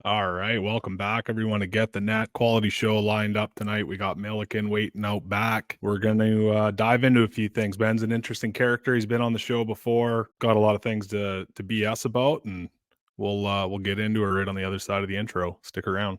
All right, welcome back, everyone, to Get the Net. Quality show lined up tonight. We got Milliken waiting out back. We're going to dive into a few things. Ben's an interesting character. He's been on the show before. Got a lot of things to BS about, and we'll get into it right on the other side of the intro. Stick around.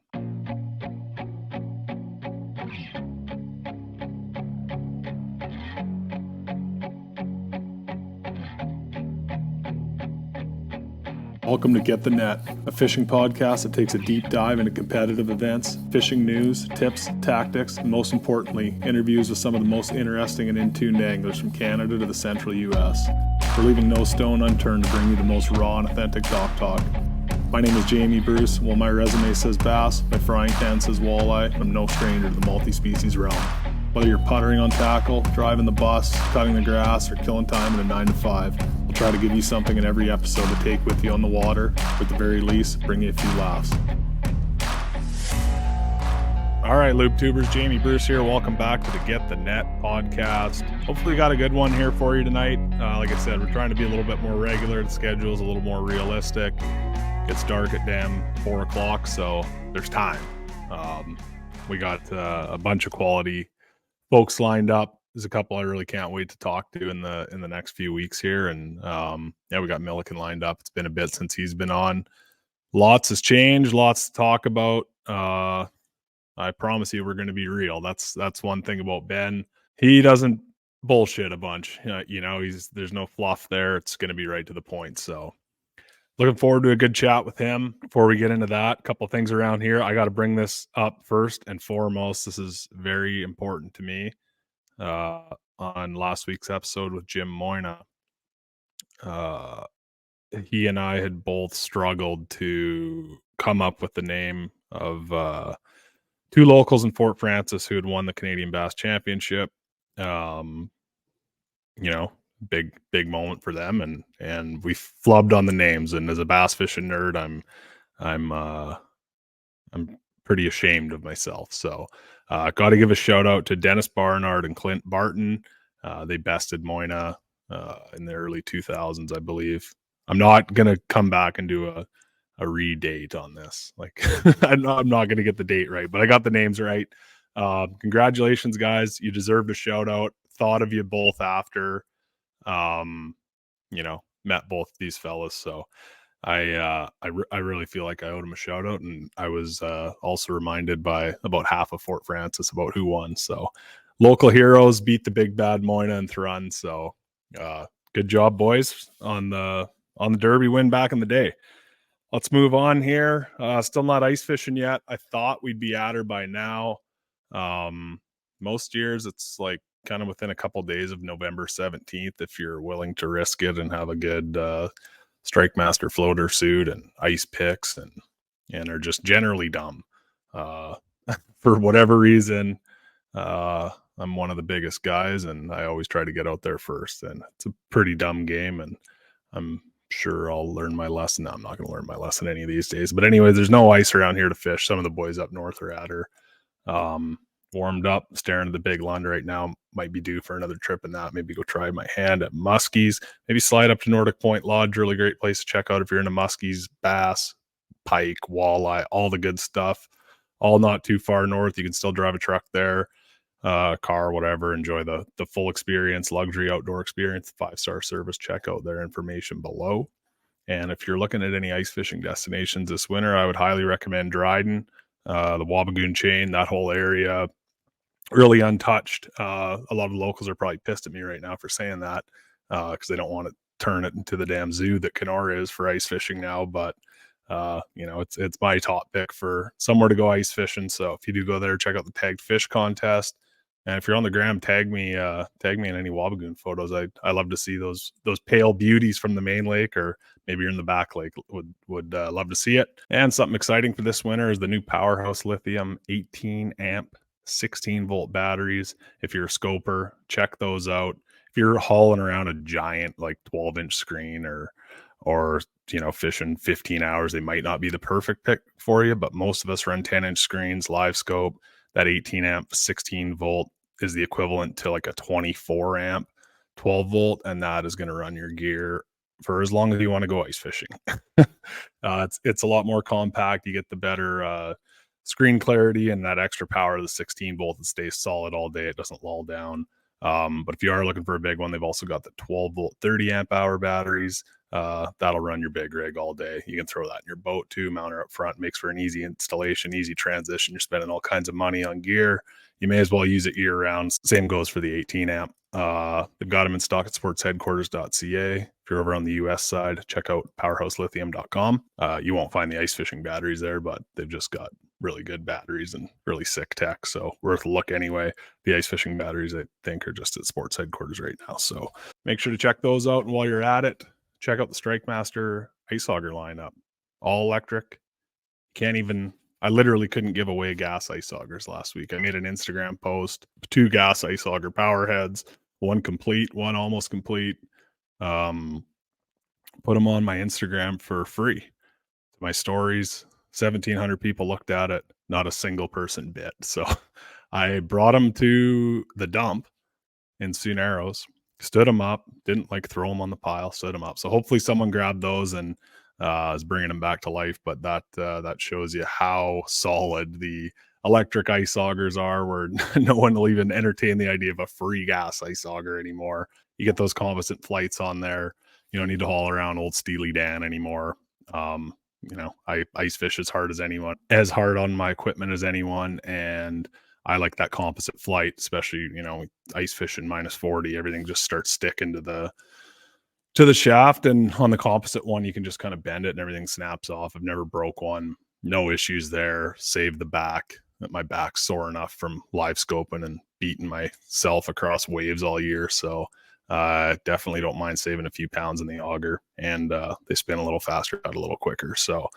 Welcome to Get the Net, a fishing podcast that takes a deep dive into competitive events, fishing news, tips, tactics, and most importantly, interviews with some of the most interesting and in-tune anglers from Canada to the central U.S. We're leaving no stone unturned to bring you the most raw and authentic dock talk. My name is Jamie Bruce. While my resume says bass, my frying pan says walleye. I'm no stranger to the multi-species realm. Whether you're puttering on tackle, driving the bus, cutting the grass, or killing time in a 9 to 5, we'll try to give you something in every episode to take with you on the water, or at the very least, bring you a few laughs. All right, Loop Tubers, Jamie Bruce here. Welcome back to the Get the Net podcast. Hopefully we got a good one here for you tonight. Like I said, we're trying to be a little bit more regular. The schedule's a little more realistic. Gets dark at damn 4 o'clock, so there's time. We got a bunch of quality folks lined up. There's a couple I really can't wait to talk to in the next few weeks here, and yeah, we got Milliken lined up. It's been a bit since he's been on. Lots has changed, lots to talk about. I promise you, we're going to be real. That's one thing about Ben. He doesn't bullshit a bunch. There's no fluff there. It's going to be right to the point. So, looking forward to a good chat with him. Before we get into that, a couple things around here. I got to bring this up first and foremost. This is very important to me. On last week's episode with Jim Moyna, he and I had both struggled to come up with the name of two locals in Fort Francis who had won the Canadian Bass Championship. Big moment for them, and we flubbed on the names. And as a bass fishing nerd, I'm pretty ashamed of myself. So got to give a shout out to Dennis Barnard and Clint Barton. They bested Moyna in the early 2000s, I believe. I'm not going to come back and do a redate on this. Like, I'm not going to get the date right, but I got the names right. Congratulations, guys. You deserved a shout out. Thought of you both after, met both these fellas. So I really feel like I owed him a shout out, and I was also reminded by about half of Fort Francis about who won. So local heroes beat the big bad Moyna and Thrun. So good job, boys, on the Derby win back in the day. Let's move on here. Still not ice fishing yet. I thought we'd be at her by now. Most years it's like kind of within a couple of days of November 17th if you're willing to risk it and have a good Strike Master floater suit and ice picks and are just generally dumb. For whatever reason, I'm one of the biggest guys, and I always try to get out there first. And it's a pretty dumb game, and I'm sure I'll learn my lesson. No, I'm not going to learn my lesson any of these days. But anyway, there's no ice around here to fish. Some of the boys up north are at her. Warmed up, staring at the big Lund right now. Might be due for another trip in that. Maybe go try my hand at Muskies. Maybe slide up to Nordic Point Lodge. Really great place to check out if you're into muskies, bass, pike, walleye, all the good stuff. All not too far north. You can still drive a truck there, car, whatever. Enjoy the full experience, luxury outdoor experience. 5-star service. Check out their information below. And if you're looking at any ice fishing destinations this winter, I would highly recommend Dryden, the Wabigoon chain, that whole area. Really untouched. A lot of locals are probably pissed at me right now for saying that because they don't want to turn it into the damn zoo that Kenora is for ice fishing now. But it's my top pick for somewhere to go ice fishing. So if you do go there, check out the tagged fish contest. And if you're on the gram, tag me in any Wabigoon photos. I love to see those pale beauties from the main lake, or maybe you're in the back lake. Would love to see it. And something exciting for this winter is the new Powerhouse Lithium 18 amp 16-volt batteries. If you're a scoper, check those out. If you're hauling around a giant like 12-inch screen or fishing 15 hours, they might not be the perfect pick for you, but most of us run 10-inch screens, live scope. That 18 amp 16-volt is the equivalent to like a 24 amp 12-volt, and that is going to run your gear for as long as you want to go ice fishing. It's a lot more compact. You get the better screen clarity and that extra power of the 16 volt that stays solid all day. It doesn't lull down. But if you are looking for a big one, they've also got the 12 volt 30 amp hour batteries. That'll run your big rig all day. You can throw that in your boat too, mount her up front, makes for an easy installation, easy transition. You're spending all kinds of money on gear. You may as well use it year round. Same goes for the 18 amp. They've got them in stock at sportsheadquarters.ca. If you're over on the US side, check out powerhouselithium.com. You won't find the ice fishing batteries there, but they've just got really good batteries and really sick tech. So worth a look anyway. The ice fishing batteries, I think, are just at sports headquarters right now. So make sure to check those out. And while you're at it, check out the Strike Master ice auger lineup. All electric. I literally couldn't give away gas ice augers last week. I made an Instagram post, 2 gas ice auger power heads, one complete, one almost complete. Put them on my Instagram for free. My stories, 1,700 people looked at it. Not a single person bit. So I brought them to the dump in Sioux Narrows, stood them up, didn't throw them on the pile, stood them up. So hopefully someone grabbed those and is bringing them back to life. But that shows you how solid the electric ice augers are, where no one will even entertain the idea of a free gas ice auger anymore. You get those composite flights on there. You don't need to haul around old Steely Dan anymore. I ice fish as hard on my equipment as anyone. And I like that composite flight, especially, ice fishing -40, everything just starts sticking to the shaft. And on the composite one, you can just kind of bend it and everything snaps off. I've never broke one. No issues there. Save the back. My back's sore enough from live scoping and beating myself across waves all year. So definitely don't mind saving a few pounds in the auger, and they spin a little faster, out a little quicker. So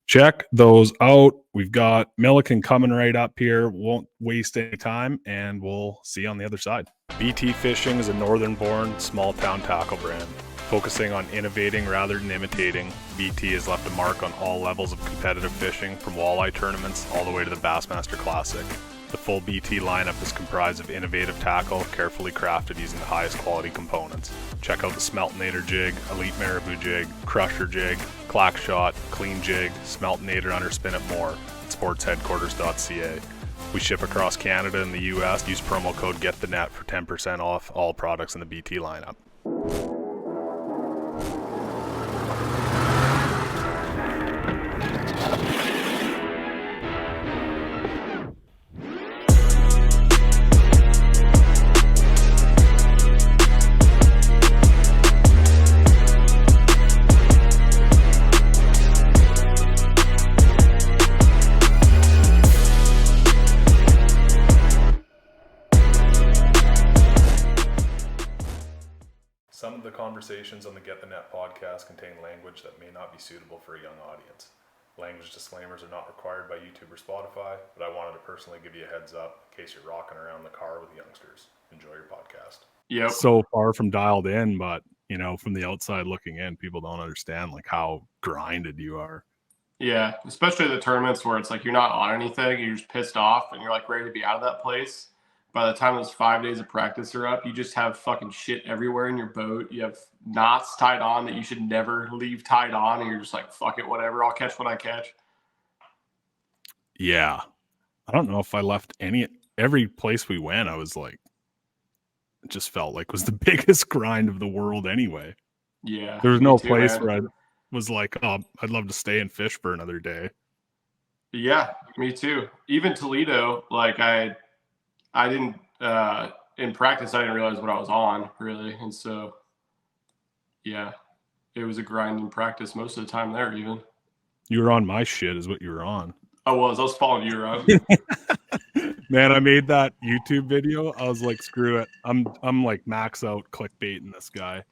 check those out. We've got Milliken coming right up here. Won't waste any time, and we'll see you on the other side. BT Fishing is a northern-born, small-town tackle brand. Focusing on innovating rather than imitating, BT has left a mark on all levels of competitive fishing, from walleye tournaments all the way to the Bassmaster Classic. The full BT lineup is comprised of innovative tackle, carefully crafted using the highest quality components. Check out the Smeltinator jig, Elite Marabou jig, Crusher jig, Clack Shot, Clean jig, Smeltinator underspin and more at sportsheadquarters.ca. We ship across Canada and the US. Use promo code GETTHENET for 10% off all products in the BT lineup. Some of the conversations on the Get the Net podcast contain language that may not be suitable for a young audience. Language disclaimers are not required by YouTube or Spotify, but I wanted to personally give you a heads up in case you're rocking around the car with youngsters. Enjoy your podcast. Yep. So far from dialed in, but from the outside looking in, people don't understand how grinded you are. Yeah, especially the tournaments where it's you're not on anything, you're just pissed off and you're ready to be out of that place. By the time those 5 days of practice are up, you just have fucking shit everywhere in your boat. You have knots tied on that you should never leave tied on, and you're just fuck it, whatever. I'll catch what I catch. Yeah. I don't know if I left every place we went, I was it just felt like was the biggest grind of the world anyway. Yeah. There was no place where I was oh, I'd love to stay and fish for another day. Yeah, me too. Even Toledo, I didn't, in practice, I didn't realize what I was on, really. And so, yeah, it was a grind in practice most of the time there, even. You were on my shit is what you were on. I was following you around. Man, I made that YouTube video. I was screw it. I'm max out clickbaiting this guy.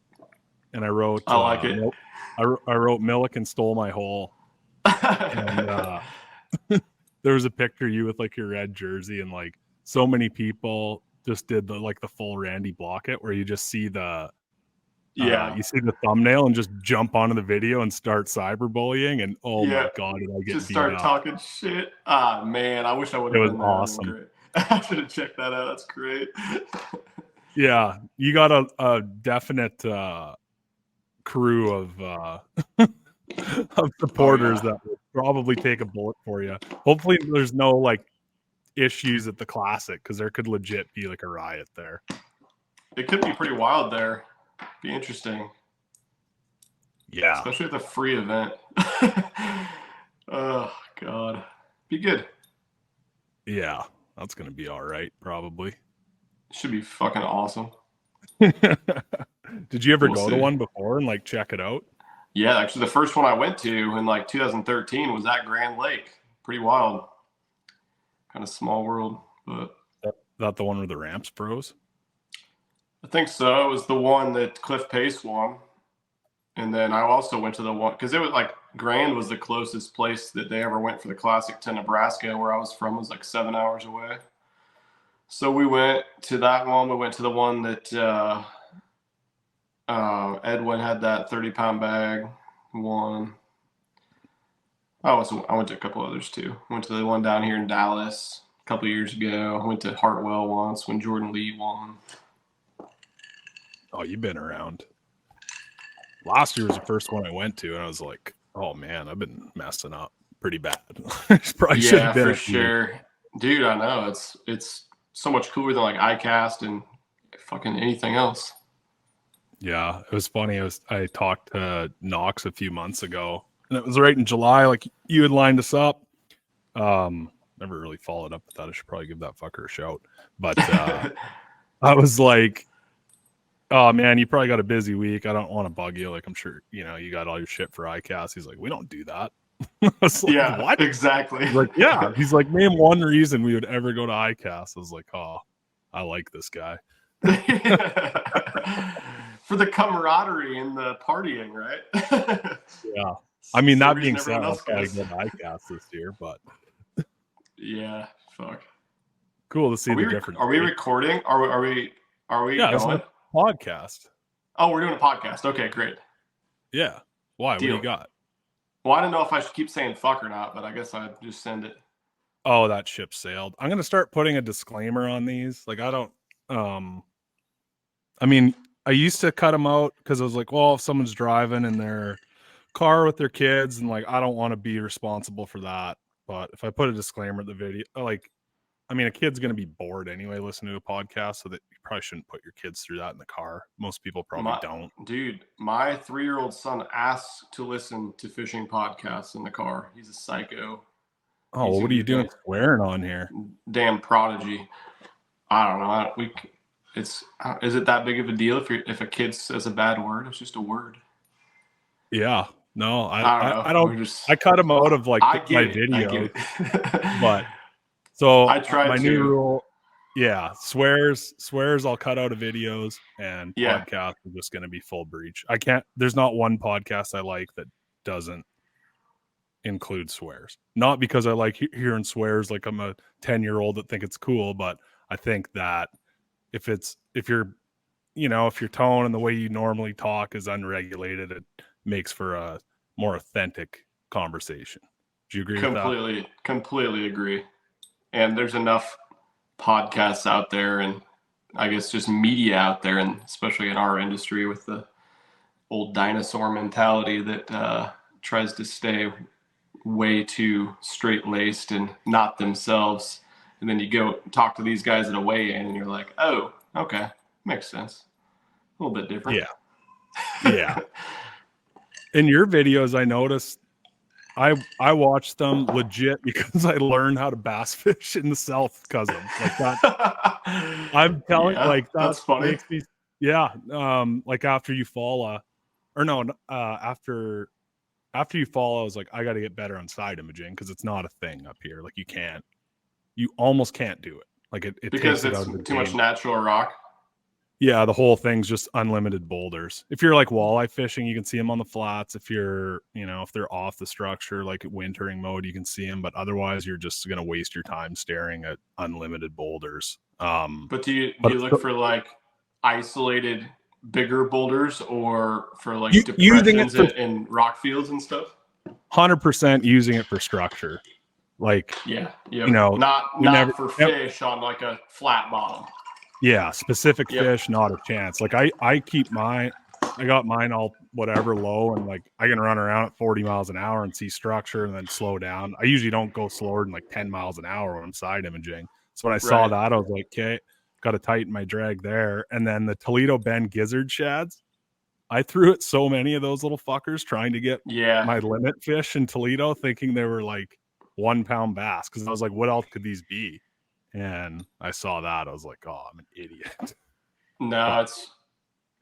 And I wrote, I like it. I wrote Milliken stole my hole. And there was a picture of you with your red jersey, and so many people just did the full Randy Blockett, where you just see the you see the thumbnail and just jump onto the video and start cyberbullying, and my god, did I get just beat start up. Talking shit. Ah, man, I wish I would have. It was awesome. I should have checked that out. That's great. Yeah, you got a definite crew of supporters that will probably take a bullet for you. Hopefully there's no like issues at the Classic, because there could legit be like a riot there. It could be pretty wild there. Be interesting. Yeah. Especially at the free event. Oh, God. Be good. Yeah. That's going to be all right, probably. Should be fucking awesome. Did you ever go to one before and like check it out? Yeah, actually the first one I went to in like 2013 was at Grand Lake. Pretty wild. Kind of small world, but that the one where the ramps froze? I think so. It was the one that Cliff Pace won. And then I also went to the one, because it was like Grand was the closest place that they ever went for the Classic to Nebraska, where I was from, was like 7 hours away. So we went to that one. We went to the one that Edwin had that 30-pound bag one. I went to a couple others too. Went to the one down here in Dallas a couple years ago. I went to Hartwell once when Jordan Lee won. Oh, you've been around. Last year was the first one I went to, and I was like, oh man, I've been messing up pretty bad. Probably should have been for sure. Dude, I know. It's so much cooler than like iCast and fucking anything else. Yeah, it was funny. I talked to Knox a few months ago, and it was right in July. Like you had lined us up. Never really followed up with that. I should probably give that fucker a shout. But I was like, oh man, you probably got a busy week. I don't want to bug you. Like I'm sure you got all your shit for iCast. He's like, we don't do that. I was like, yeah, what? Exactly. He's like, yeah. He's like, name one reason we would ever go to iCast. I was like, oh, I like this guy. For the camaraderie and the partying, right? Yeah. I mean, that being said, I'll probably go to iCast this year, but yeah, fuck. Cool to see the difference. Are we recording? Are we yeah, going? Podcast. Oh, we're doing a podcast. Okay, great. Yeah. Why? Deal. What do you got? Well, I don't know if I should keep saying fuck or not, but I guess I'd just send it. Oh, that ship sailed. I'm gonna start putting a disclaimer on these. Like I don't I mean, I used to cut them out because I was like, well, if someone's driving in their car with their kids, and like I don't want to be responsible for that. But if I put a disclaimer at the video, like I mean, a kid's going to be bored anyway listening to a podcast, so that you probably shouldn't put your kids through that in the car. Most people probably don't. Dude, my 3-year-old son asks to listen to fishing podcasts in the car. He's a psycho. Oh, well, what are you doing swearing on here? Damn prodigy. I don't know. Is it that big of a deal if a kid says a bad word? It's just a word. Yeah. No, I don't. I cut him out of like my video, but. So I tried my new rule, swears I'll cut out of videos, and podcasts are just going to be full breach. There's not one podcast I like that doesn't include swears. Not because I like hearing swears like I'm a 10-year-old that think it's cool, but I think that if your tone and the way you normally talk is unregulated, it makes for a more authentic conversation. Do you agree with that? Completely agree. And there's enough podcasts out there, and I guess just media out there, and especially in our industry with the old dinosaur mentality that tries to stay way too straight-laced and not themselves. And then you go talk to these guys at a weigh-in, and you're like, oh, okay, makes sense. A little bit different. Yeah. In your videos, I noticed I watched them legit because I learned how to bass fish in the South, cousin. Like that. I'm telling that's funny. Makes me, like after Eufaula, or no, after Eufaula, I was like, I got to get better on side imaging because it's not a thing up here. Like you almost can't do it. Like it because takes it's too much natural rock. Yeah, the whole thing's just unlimited boulders. If you're like walleye fishing, you can see them on the flats. If you're, if they're off the structure, like wintering mode, you can see them. But otherwise, you're just going to waste your time staring at unlimited boulders. But do you look for like isolated bigger boulders, or for like depressions in rock fields and stuff? 100% using it for structure. Like, not for fish on like a flat bottom. Yeah, specific fish, not a chance. Like I keep I got mine all whatever low, and like I can run around at 40 miles an hour and see structure and then slow down. I usually don't go slower than like 10 miles an hour when I'm side imaging. So when I saw that, I was like, okay, got to tighten my drag there. And then the Toledo Bend gizzard shads, I threw at so many of those little fuckers trying to get my limit fish in Toledo, thinking they were like 1 pound bass, because I was like, what else could these be? And I saw that, I was like, oh, I'm an idiot. No,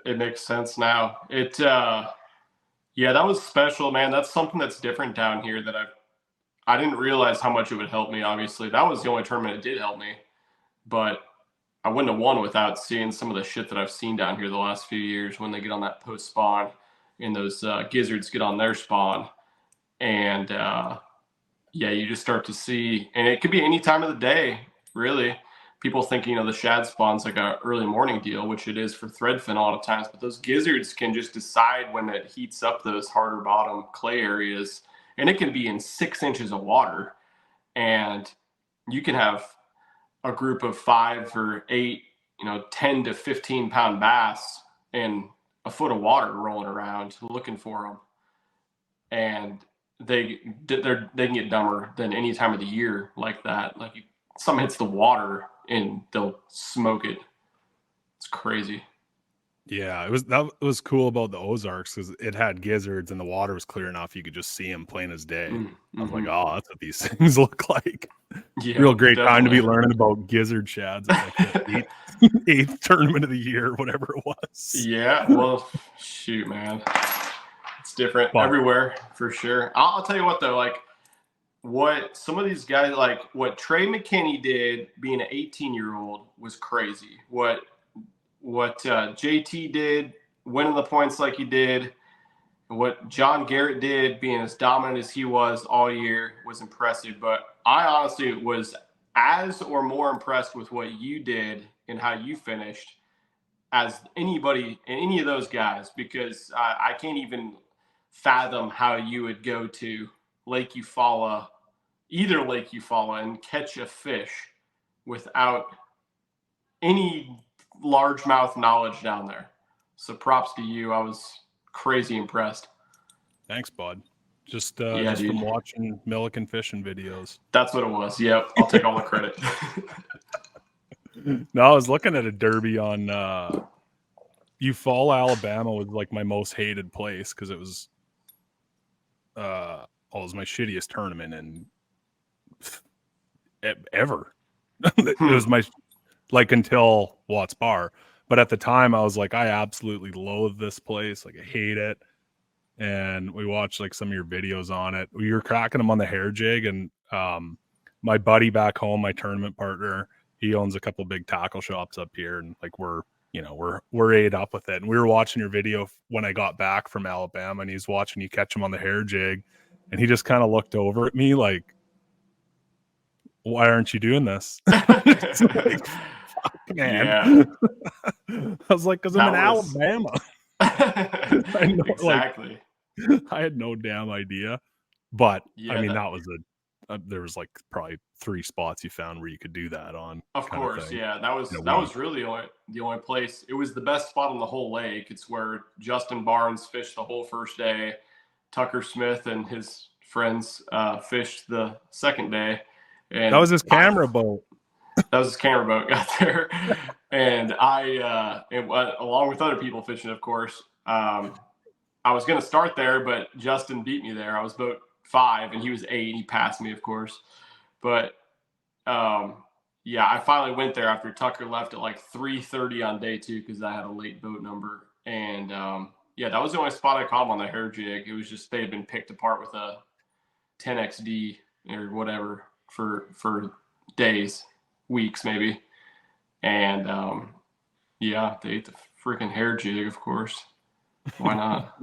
it makes sense now. Yeah, that was special, man. That's something that's different down here that I didn't realize how much it would help me. Obviously, that was the only tournament that did help me, but I wouldn't have won without seeing some of the shit that I've seen down here the last few years when they get on that post spawn and those gizzards get on their spawn. And yeah, you just start to see, and it could be any time of the day, really. People think, the shad spawn's like a early morning deal, which it is for threadfin a lot of times, but those gizzards can just decide when it heats up those harder bottom clay areas, and it can be in 6 inches of water. And you can have a group of 5 or 8, 10 to 15 pound bass in a foot of water rolling around looking for them. And they can get dumber than any time of the year like that. Like something hits the water and they'll smoke it. It's crazy. Yeah, that was cool about the Ozarks, because it had gizzards and the water was clear enough you could just see them plain as day. I was like, oh, that's what these things look like. Yeah, real great time to be learning about gizzard shads at like the eighth tournament of the year, whatever it was. Yeah, well, shoot, man, it's different everywhere for sure. I'll tell you what though, like what some of these guys, like what Trey McKinney did being an 18-year-old was crazy. What JT did, winning the points like he did, what John Garrett did, being as dominant as he was all year, was impressive. But I honestly was as or more impressed with what you did and how you finished as anybody, any of those guys, because I can't even fathom how you would go to Lake Eufaula, either Lake Eufaula, and catch a fish without any largemouth knowledge down there. So props to you. I was crazy impressed. Thanks, bud. Just from watching Milliken Fishing videos. That's what it was. Yep, I'll take all the credit. No, I was looking at a derby on Eufaula, Alabama was like my most hated place, because it was it was my shittiest tournament and ever. It was my until Watts Bar. But at the time I was like, I absolutely loathe this place. Like I hate it. And we watched like some of your videos on it. We were cracking them on the hair jig, and my buddy back home, my tournament partner, he owns a couple big tackle shops up here, and like we're ate up with it. And we were watching your video when I got back from Alabama, and he's watching you catch him on the hair jig, and he just kind of looked over at me like, why aren't you doing this? Like, fuck, man. Yeah. I was like, because I'm in Alabama. I know, exactly. I had no damn idea. But I mean, that was there was like probably 3 spots you found where you could do that on. Of course, yeah. That was really the only place. It was the best spot on the whole lake. It's where Justin Barnes fished the whole first day. Tucker Smith and his friends fished the second day. And that was his camera boat. That was his camera boat got there. And I, along with other people fishing, of course, I was going to start there, but Justin beat me there. I was boat 5 and he was 8. He passed me, of course. But yeah, I finally went there after Tucker left at like 3:30 on day 2 because I had a late boat number. And yeah, that was the only spot I caught him on the hair jig. It was just they had been picked apart with a 10XD or whatever for days, weeks maybe. And yeah, they ate the freaking hair jig, of course. Why not?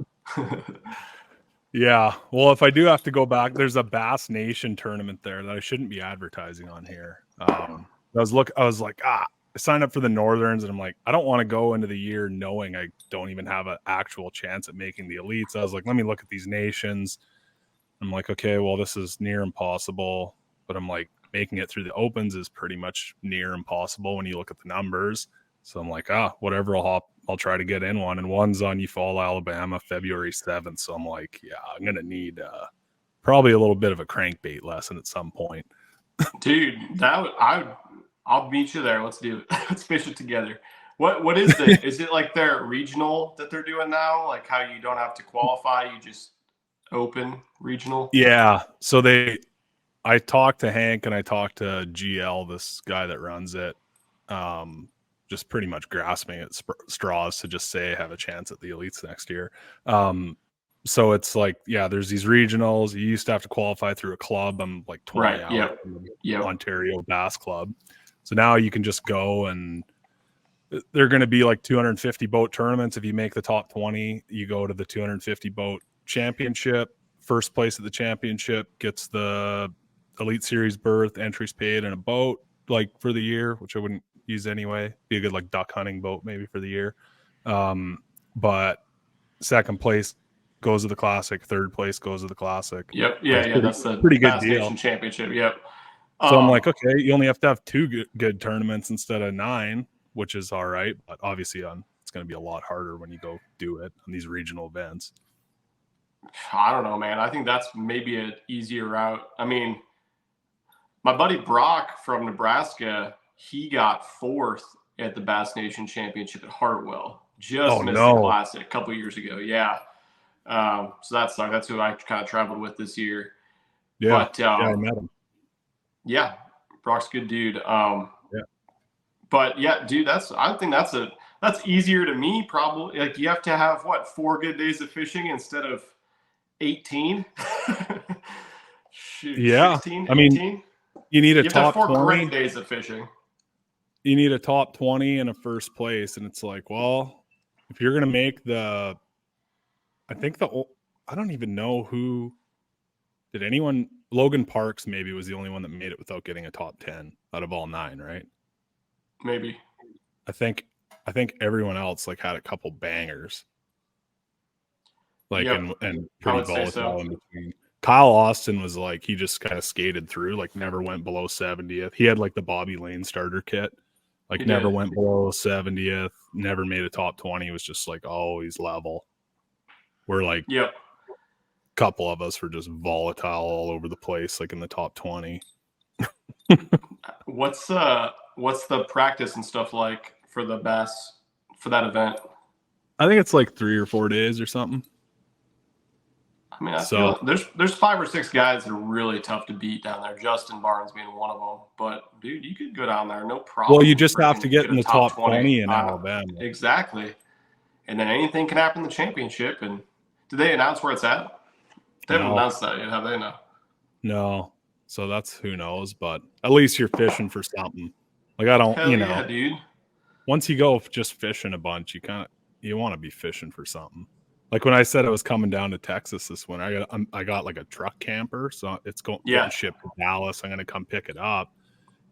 Yeah. Well, if I do have to go back, there's a Bass Nation tournament there that I shouldn't be advertising on here. I was like, I signed up for the Northerns, and I'm like, I don't want to go into the year knowing I don't even have an actual chance at making the elites. I was like, let me look at these nations. I'm like, okay, well, this is near impossible, but I'm like, making it through the opens is pretty much near impossible when you look at the numbers. So I'm like, whatever, I'll I'll try to get in one. And one's on Eufaula, Alabama, February 7th. So I'm like, yeah, I'm gonna need probably a little bit of a crankbait lesson at some point. Dude, I'll meet you there. Let's do it. Let's fish it together. What is it? Is it like their regional that they're doing now? Like how you don't have to qualify, you just open regional? Yeah. So I talked to Hank and I talked to GL, this guy that runs it, just pretty much grasping at straws to just say I have a chance at the elites next year. So it's like, yeah, there's these regionals. You used to have to qualify through a club. I'm like 20 Right. out from the Ontario Bass Club. So now you can just go, and they're going to be like 250 boat tournaments. If you make the top 20, you go to the 250 boat championship. First place at the championship gets the Elite Series berth, entries paid, and a boat like for the year, which I wouldn't use anyway. Be a good like duck hunting boat maybe for the year. But second place goes to the classic, third place goes to the classic. Yep. Yeah. That's the pretty good Bass deal. Nation Championship. Yep. So I'm like, okay, you only have to have 2 good tournaments instead of 9, which is all right. But obviously it's going to be a lot harder when you go do it on these regional events. I don't know, man. I think that's maybe an easier route. I mean, my buddy Brock from Nebraska, he got 4th at the Bass Nation Championship at Hartwell. Just missed the classic a couple years ago. Yeah. So that's who I kind of traveled with this year. Yeah. But, I met him. Yeah. Brock's a good dude. But yeah, dude, I think that's easier to me probably. Like you have to have 4 good days of fishing instead of 18. Shoot, yeah. 16, I mean, 18? you need a you top 4 20 great days of fishing. You need a top 20 and a first place. And it's like, well, if you're going to make I don't even know Logan Parks maybe was the only one that made it without getting a top 10 out of all 9, right? Maybe. I think everyone else like had a couple bangers. Like, and pretty volatile in between. Kyle Austin was like, he just kind of skated through, like never went below 70th. He had like the Bobby Lane starter kit, like never went below 70th, never made a top 20. It was just like always level. We're like, a couple of us were just volatile all over the place, like in the top 20. What's the practice and stuff like for the bass for that event? I think it's like 3 or 4 days or something. I mean, I feel there's 5 or 6 guys that are really tough to beat down there. Justin Barnes being one of them. But dude, you could go down there, no problem. Well, you just have to get in the top 20 in Alabama. Exactly. And then anything can happen in the championship. And did they announce where it's at? They haven't announced that yet, have they? No. So that's who knows, but at least you're fishing for something. Like I don't, yeah, dude. Once you go just fishing a bunch, you want to be fishing for something. Like when I said I was coming down to Texas this winter, I got like a truck camper, so it's getting shipped to Dallas. I'm gonna come pick it up.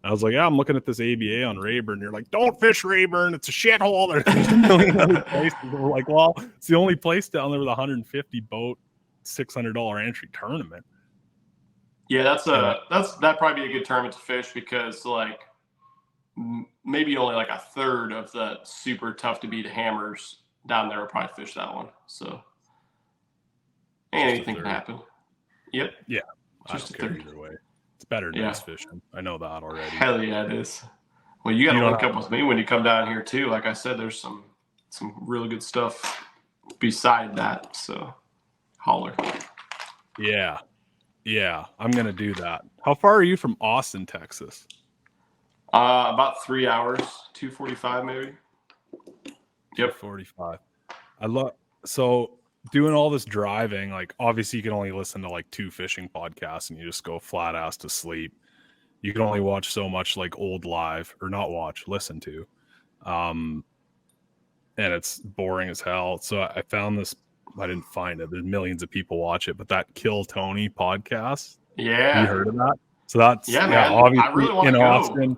And I was like, yeah, I'm looking at this ABA on Rayburn. You're like, don't fish Rayburn. It's a shithole. There's a million other places. We're like, well, it's the only place down there with a 150 boat, $600 entry tournament. Yeah, that'd probably be a good tournament to fish because like maybe only like a third of the super tough to beat hammers down there will probably fish that one. So anything can happen. Yep. Yeah. Just I don't care either way. It's better than ice fishing. I know that already. Hell yeah, it is. Well, you got to link up with me when you come down here too. Like I said, there's some really good stuff beside that. So holler. Yeah. Yeah, I'm going to do that. How far are you from Austin, Texas? About 3 hours, 2:45 maybe. Yep. 45. So doing all this driving, like obviously you can only listen to like 2 fishing podcasts and you just go flat ass to sleep. You can only watch so much like old live or not watch, listen to. And it's boring as hell. So I found this, I didn't find it. There's millions of people watch it, but that Kill Tony podcast. Yeah. You heard of that? So that's man. obviously I really want in to go. Austin.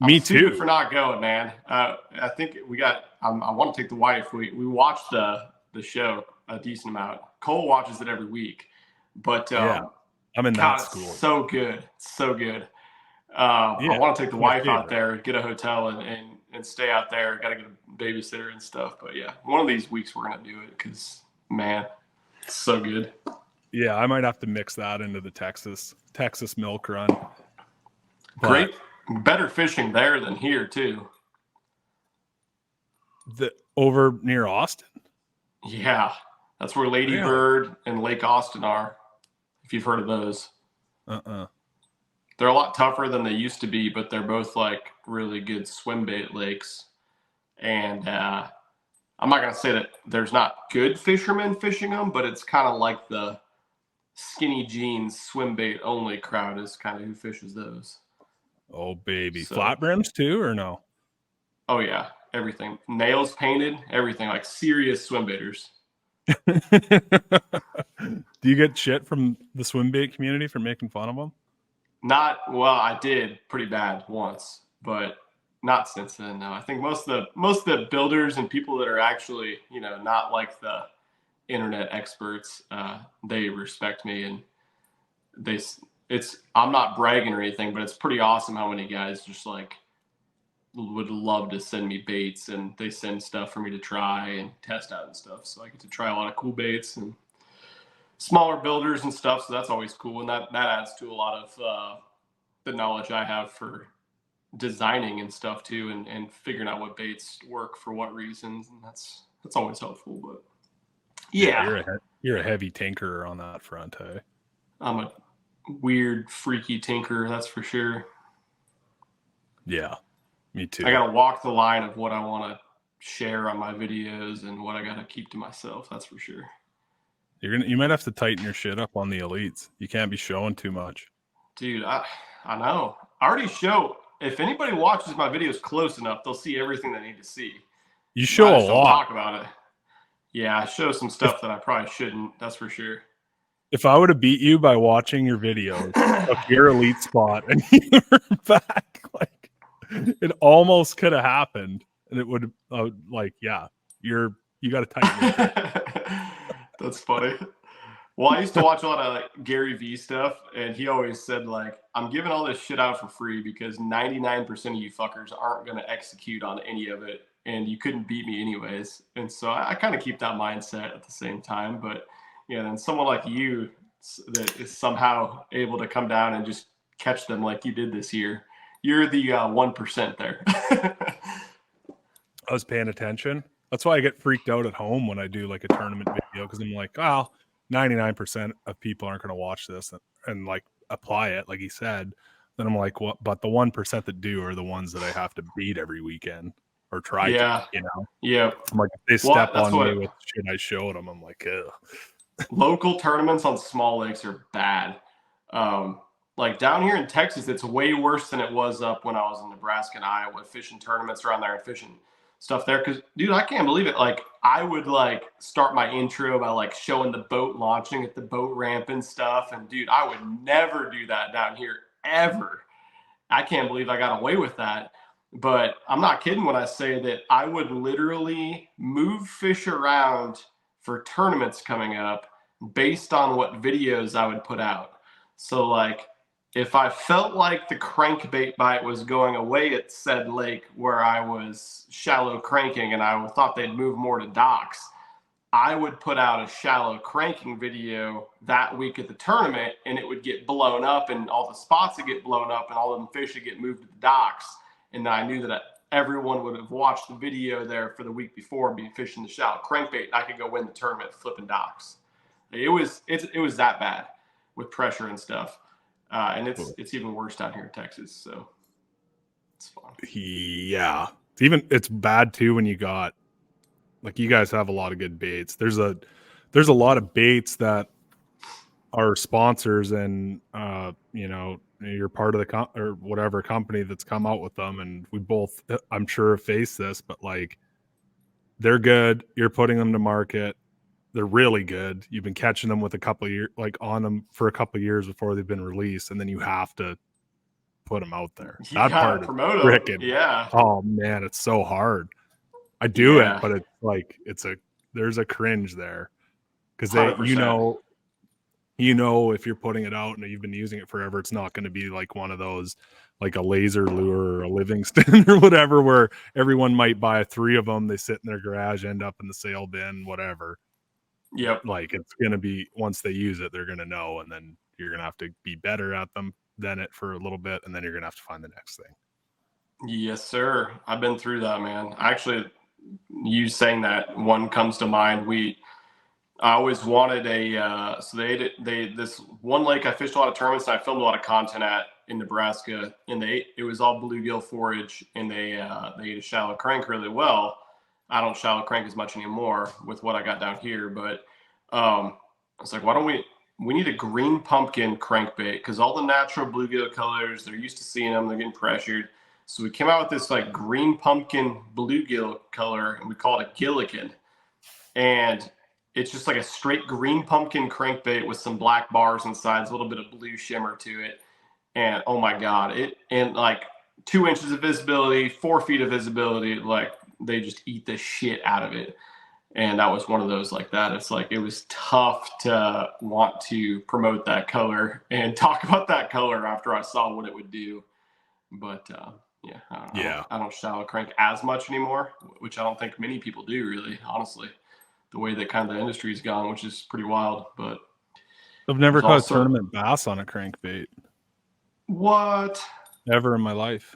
Me too. For not going, man. I think I want to take the wife. We watched the show a decent amount. Cole watches it every week, but I'm in that school. So good. I want to take the wife out there, get a hotel and and stay out there. Got to get a babysitter and stuff. But yeah, one of these weeks we're gonna do it because man, it's so good. Yeah, I might have to mix that into the Texas milk run. Great, better fishing there than here too. Over near Austin. Yeah, that's where Lady Bird and Lake Austin are. If you've heard of those. They're a lot tougher than they used to be, but they're both like really good swim bait lakes. And I'm not going to say that there's not good fishermen fishing them, but it's kind of like the skinny jeans swim bait only crowd is kind of who fishes those. Oh, baby. So, flat brims too, or no? Oh, yeah. Everything. Nails painted, everything. Like serious swim baiters. Do you get shit from the swim bait community for making fun of them? Well, I did pretty bad once, but not since then. No, I think most of the builders and people that are actually, not like the internet experts, they respect me, and I'm not bragging or anything, but it's pretty awesome how many guys just like would love to send me baits, and they send stuff for me to try and test out and stuff. So I get to try a lot of cool baits and smaller builders and stuff. So that's always cool. And that adds to a lot of the knowledge I have for designing and stuff too, and figuring out what baits work for what reasons. And that's always helpful. But yeah, you're a heavy tinkerer on that front, hey? I'm a weird, freaky tinkerer, that's for sure. Yeah, me too. I got to walk the line of what I want to share on my videos and what I got to keep to myself. That's for sure. You might have to tighten your shit up on the elites. You can't be showing too much. Dude, I know. I already show. If anybody watches my videos close enough, they'll see everything they need to see. You show a lot. Don't talk about it. Yeah, I show some stuff that I probably shouldn't. That's for sure. If I would have beat you by watching your videos of your elite spot and you were back, like it almost could have happened, and it would you got to tighten it. That's funny. Well, I used to watch a lot of like Gary V stuff, and he always said like, I'm giving all this shit out for free because 99% of you fuckers aren't going to execute on any of it, and you couldn't beat me anyways. And so I kind of keep that mindset at the same time. But then someone like you that is somehow able to come down and just catch them like you did this year, you're the 1% there. I was paying attention. That's why I get freaked out at home when I do like a tournament video, because I'm like, 99% of people aren't going to watch this and like apply it, like he said. Then I'm like, what? But the 1% that do are the ones that I have to beat every weekend or try to, Yeah. I'm like, if they step on me with shit I showed them, I'm like, ugh. Local tournaments on small lakes are bad. Like down here in Texas, it's way worse than it was up when I was in Nebraska and Iowa fishing tournaments around there and fishing stuff there. Because, dude, I can't believe it. Like, I would like start my intro by like showing the boat launching at the boat ramp and stuff. And dude, I would never do that down here ever. I can't believe I got away with that. But I'm not kidding when I say that I would literally move fish around for tournaments coming up based on what videos I would put out. So like if I felt like the crankbait bite was going away at said lake where I was shallow cranking and I thought they'd move more to docks, I would put out a shallow cranking video that week at the tournament, and it would get blown up and all the spots would get blown up and all of them fish would get moved to the docks. And then I knew that everyone would have watched the video there for the week before and be fishing the shallow crankbait, and I could go win the tournament flipping docks. It was that bad with pressure and stuff. And it's even worse down here in Texas, so it's fun. Yeah, it's bad too when you got like you guys have a lot of good baits. There's a lot of baits that are sponsors, and you're part of the or whatever company that's come out with them, and we both, I'm sure, have faced this. But like, they're good. You're putting them to market. They're really good. You've been catching them with a couple of years, like on them for a couple of years before they've been released, and then you have to put them out there. That part is freaking, yeah. Oh man, it's so hard. I do it, but it's like there's a cringe there because they, 100%. if you're putting it out and you've been using it forever, it's not going to be like one of those, like a laser lure or a Livingston or whatever, where everyone might buy 3 of them. They sit in their garage, end up in the sale bin, whatever. Yep. Like it's going to be, once they use it, they're going to know, and then you're going to have to be better at them than it for a little bit. And then you're going to have to find the next thing. Yes, sir. I've been through that, man. Actually, you saying that, one comes to mind. I always wanted so this one lake I fished a lot of tournaments and I filmed a lot of content at in Nebraska, and it was all bluegill forage, and they ate a shallow crank really well. I don't shallow crank as much anymore with what I got down here, but I was like, why don't we need a green pumpkin crankbait, because all the natural bluegill colors, they're used to seeing them, they're getting pressured. So we came out with this like green pumpkin bluegill color, and we call it a gillikin. And it's just like a straight green pumpkin crankbait with some black bars inside, a little bit of blue shimmer to it. And oh my God, and like 2 inches of visibility, 4 feet of visibility, like they just eat the shit out of it. And that was one of those like that. It's like, it was tough to want to promote that color and talk about that color after I saw what it would do. But yeah, I don't shallow crank as much anymore, which I don't think many people do, really, honestly. The way that kind of the industry's gone, which is pretty wild. But I've never caught a tournament bass on a crankbait. What? Ever in my life.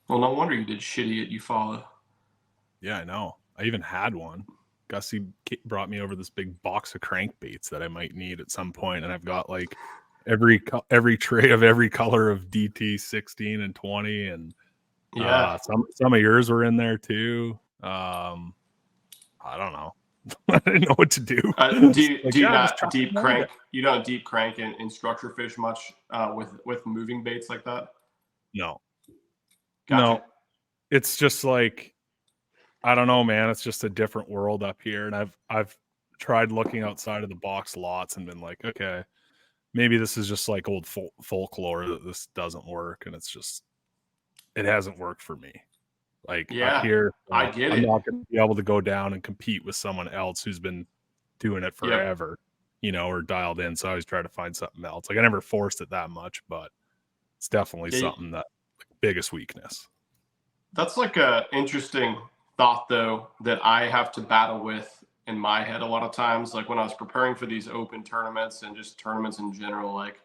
Well, no wonder you did shitty at Eufaula. Yeah, I know. I even had one. Gussie brought me over this big box of crankbaits that I might need at some point, and I've got like every tray of every color of DT 16 and 20, and some of yours were in there too. I don't know. I didn't know what to do. Do you not deep crank? You don't deep crank in structure fish much with moving baits like that? No. Gotcha. No. It's just like, I don't know, man. It's just a different world up here, and I've tried looking outside of the box lots and been like, okay, maybe this is just like old folklore that this doesn't work, and it hasn't worked for me. Like up here, I get I'm not going to be able to go down and compete with someone else who's been doing it forever, or dialed in. So I always try to find something else. Like I never forced it that much, but it's definitely something that biggest weakness. That's like a interesting thought, though, that I have to battle with in my head a lot of times. Like when I was preparing for these open tournaments and just tournaments in general, like,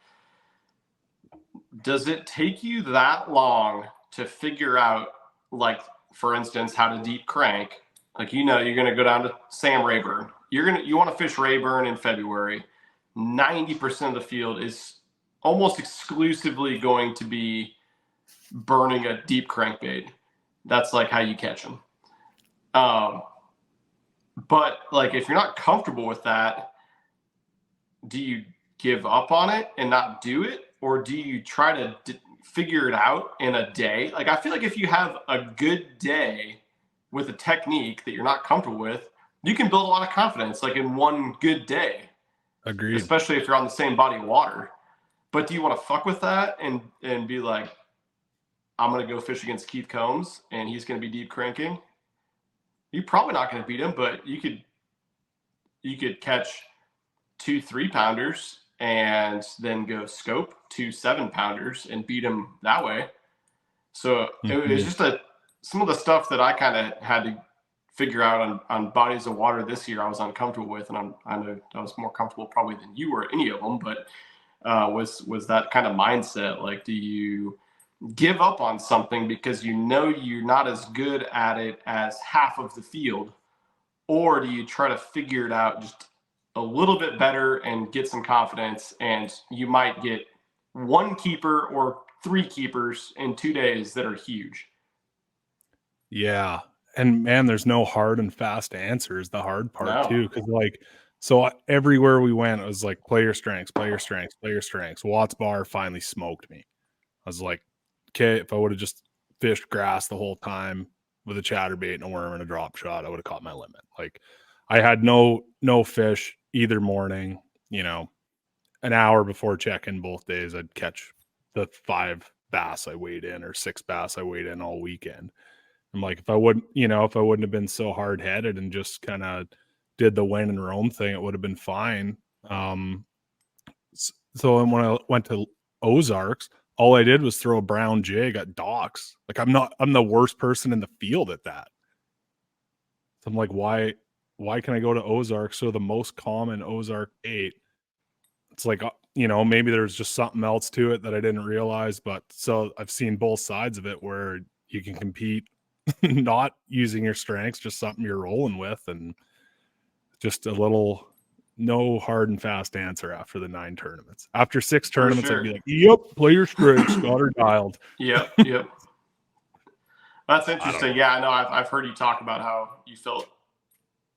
does it take you that long to figure out, like, for instance, how to deep crank? Like, you're going to go down to Sam Rayburn. You want to fish Rayburn in February. 90% of the field is almost exclusively going to be burning a deep crankbait. That's like how you catch them. But like, if you're not comfortable with that, do you give up on it and not do it? Or do you try to figure it out in a day? Like, I feel like if you have a good day with a technique that you're not comfortable with, you can build a lot of confidence, like in one good day. Agreed. Especially if you're on the same body of water. But do you want to fuck with that and be like, I'm going to go fish against Keith Combs and he's going to be deep cranking? You're probably not going to beat him, but you could catch 2 3-pounders and then go scope 2 7-pounders and beat him that way. So it was just some of the stuff that I kind of had to figure out on bodies of water this year I was uncomfortable with, and I know I was more comfortable probably than you were at any of them, but was that kind of mindset. Like, do you give up on something because you're not as good at it as half of the field, or do you try to figure it out just a little bit better and get some confidence, and you might get 1 keeper or 3 keepers in 2 days that are huge? Yeah. And man, there's no hard and fast answers. The hard part too, because like, so everywhere we went, it was like player strengths. Watts Bar finally smoked me. I was like, okay, if I would have just fished grass the whole time with a chatterbait and a worm and a drop shot, I would have caught my limit. Like, I had no fish either morning. An hour before check-in both days, I'd catch the 5 bass I weighed in, or 6 bass I weighed in all weekend. I'm like, if I wouldn't have been so hard headed and just kind of did the win and roam thing, it would have been fine. So when I went to Ozarks, all I did was throw a brown jig at docks. Like I'm the worst person in the field at that. So I'm like, why can I go to Ozarks? So the most common Ozark 8. It's like, maybe there's just something else to it that I didn't realize. But so I've seen both sides of it where you can compete not using your strengths, just something you're rolling with, and just no hard and fast answer after the 9 tournaments. After 6 tournaments, I'd be like, yep, play your strengths, got her dialed. Yep. That's interesting. Yeah, I know. I've heard you talk about how you felt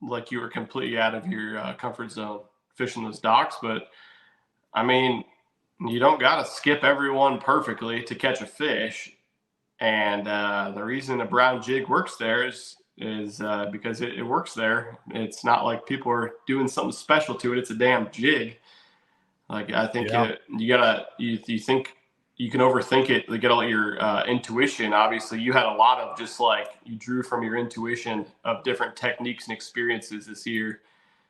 like you were completely out of your comfort zone fishing those docks, but I mean, you don't got to skip everyone perfectly to catch a fish. And the reason a brown jig works there is because it works there. It's not like people are doing something special to it. It's a damn jig. Like, I think you think you can overthink it to get all your intuition. Obviously, you had a lot of just like you drew from your intuition of different techniques and experiences this year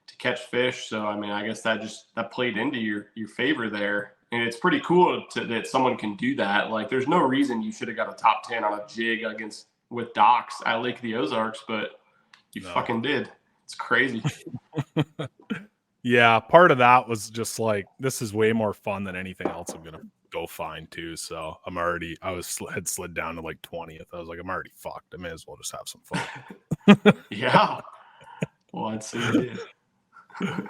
to catch fish. So, I mean, I guess that played into your favor there. And it's pretty cool that someone can do that. Like, there's no reason you should have got a top 10 on a jig with docks at Lake of the Ozarks, but you fucking did. It's crazy. Yeah, part of that was just like, this is way more fun than anything else I'm gonna go find too. So had slid down to like 20th. I was like, I'm already fucked. I may as well just have some fun. Yeah. Well, I'd say you did.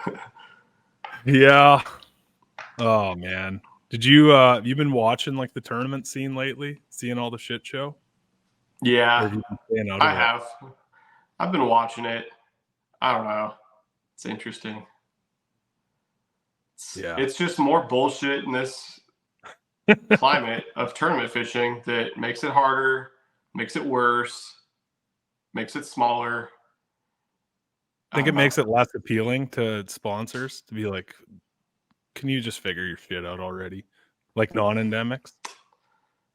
Yeah. Oh man. Did you have you been watching like the tournament scene lately? Seeing all the shit show? Yeah. I have. have. I've been watching it. I don't know. It's interesting. It's just more bullshit in this climate of tournament fishing that makes it harder, makes it worse, makes it smaller. I think it makes it less appealing to sponsors to be like, can you just figure your shit out already? Like non-endemics?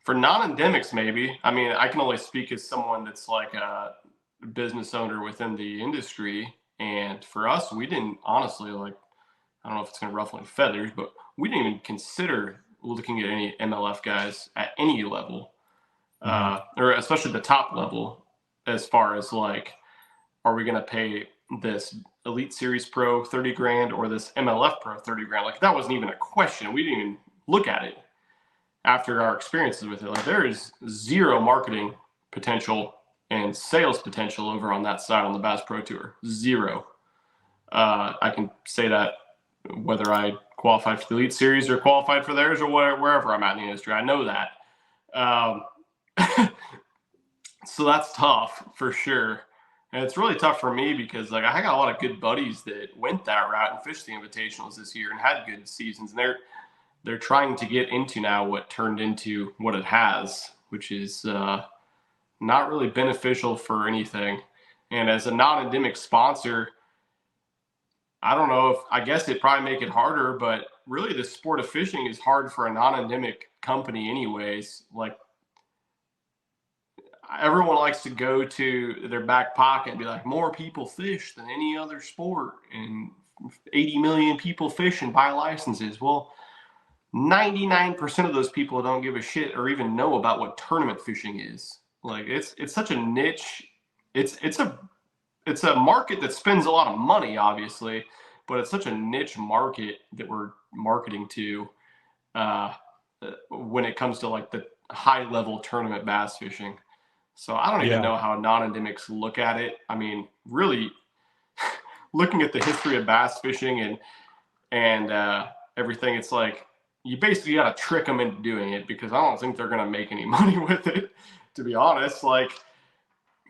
For non-endemics, maybe. I mean, I can only speak as someone that's like a business owner within the industry. And for us, we didn't honestly, like, I don't know if it's going to ruffle any feathers, but we didn't even consider looking at any MLF guys at any level, or especially the top level, as far as like, are we going to pay this Elite Series Pro 30 grand or this MLF Pro 30 grand? Like, that wasn't even a question. We didn't even look at it after our experiences with it. Like, there is zero marketing potential and sales potential over on that side on the Bass Pro Tour. Zero. I can say that whether I qualified for the Elite Series or qualified for theirs or wherever I'm at in the industry. I know that. So that's tough for sure. And it's really tough for me because like I got a lot of good buddies that went that route and fished the invitationals this year and had good seasons. And they're trying to get into now what turned into what it has, which is not really beneficial for anything. And as a non-endemic sponsor, I don't know I guess it'd probably make it harder, but really the sport of fishing is hard for a non-endemic company anyways. Like, everyone likes to go to their back pocket and be like, more people fish than any other sport and 80 million people fish and buy licenses. Well, 99% of those people don't give a shit or even know about what tournament fishing is. Like, it's such a niche. It's a market that spends a lot of money, obviously, but it's such a niche market that we're marketing to when it comes to like the high level tournament bass fishing. So I don't even know how non-endemics look at it. I mean, really looking at the history of bass fishing and everything, it's like you basically got to trick them into doing it because I don't think they're going to make any money with it, to be honest. Like,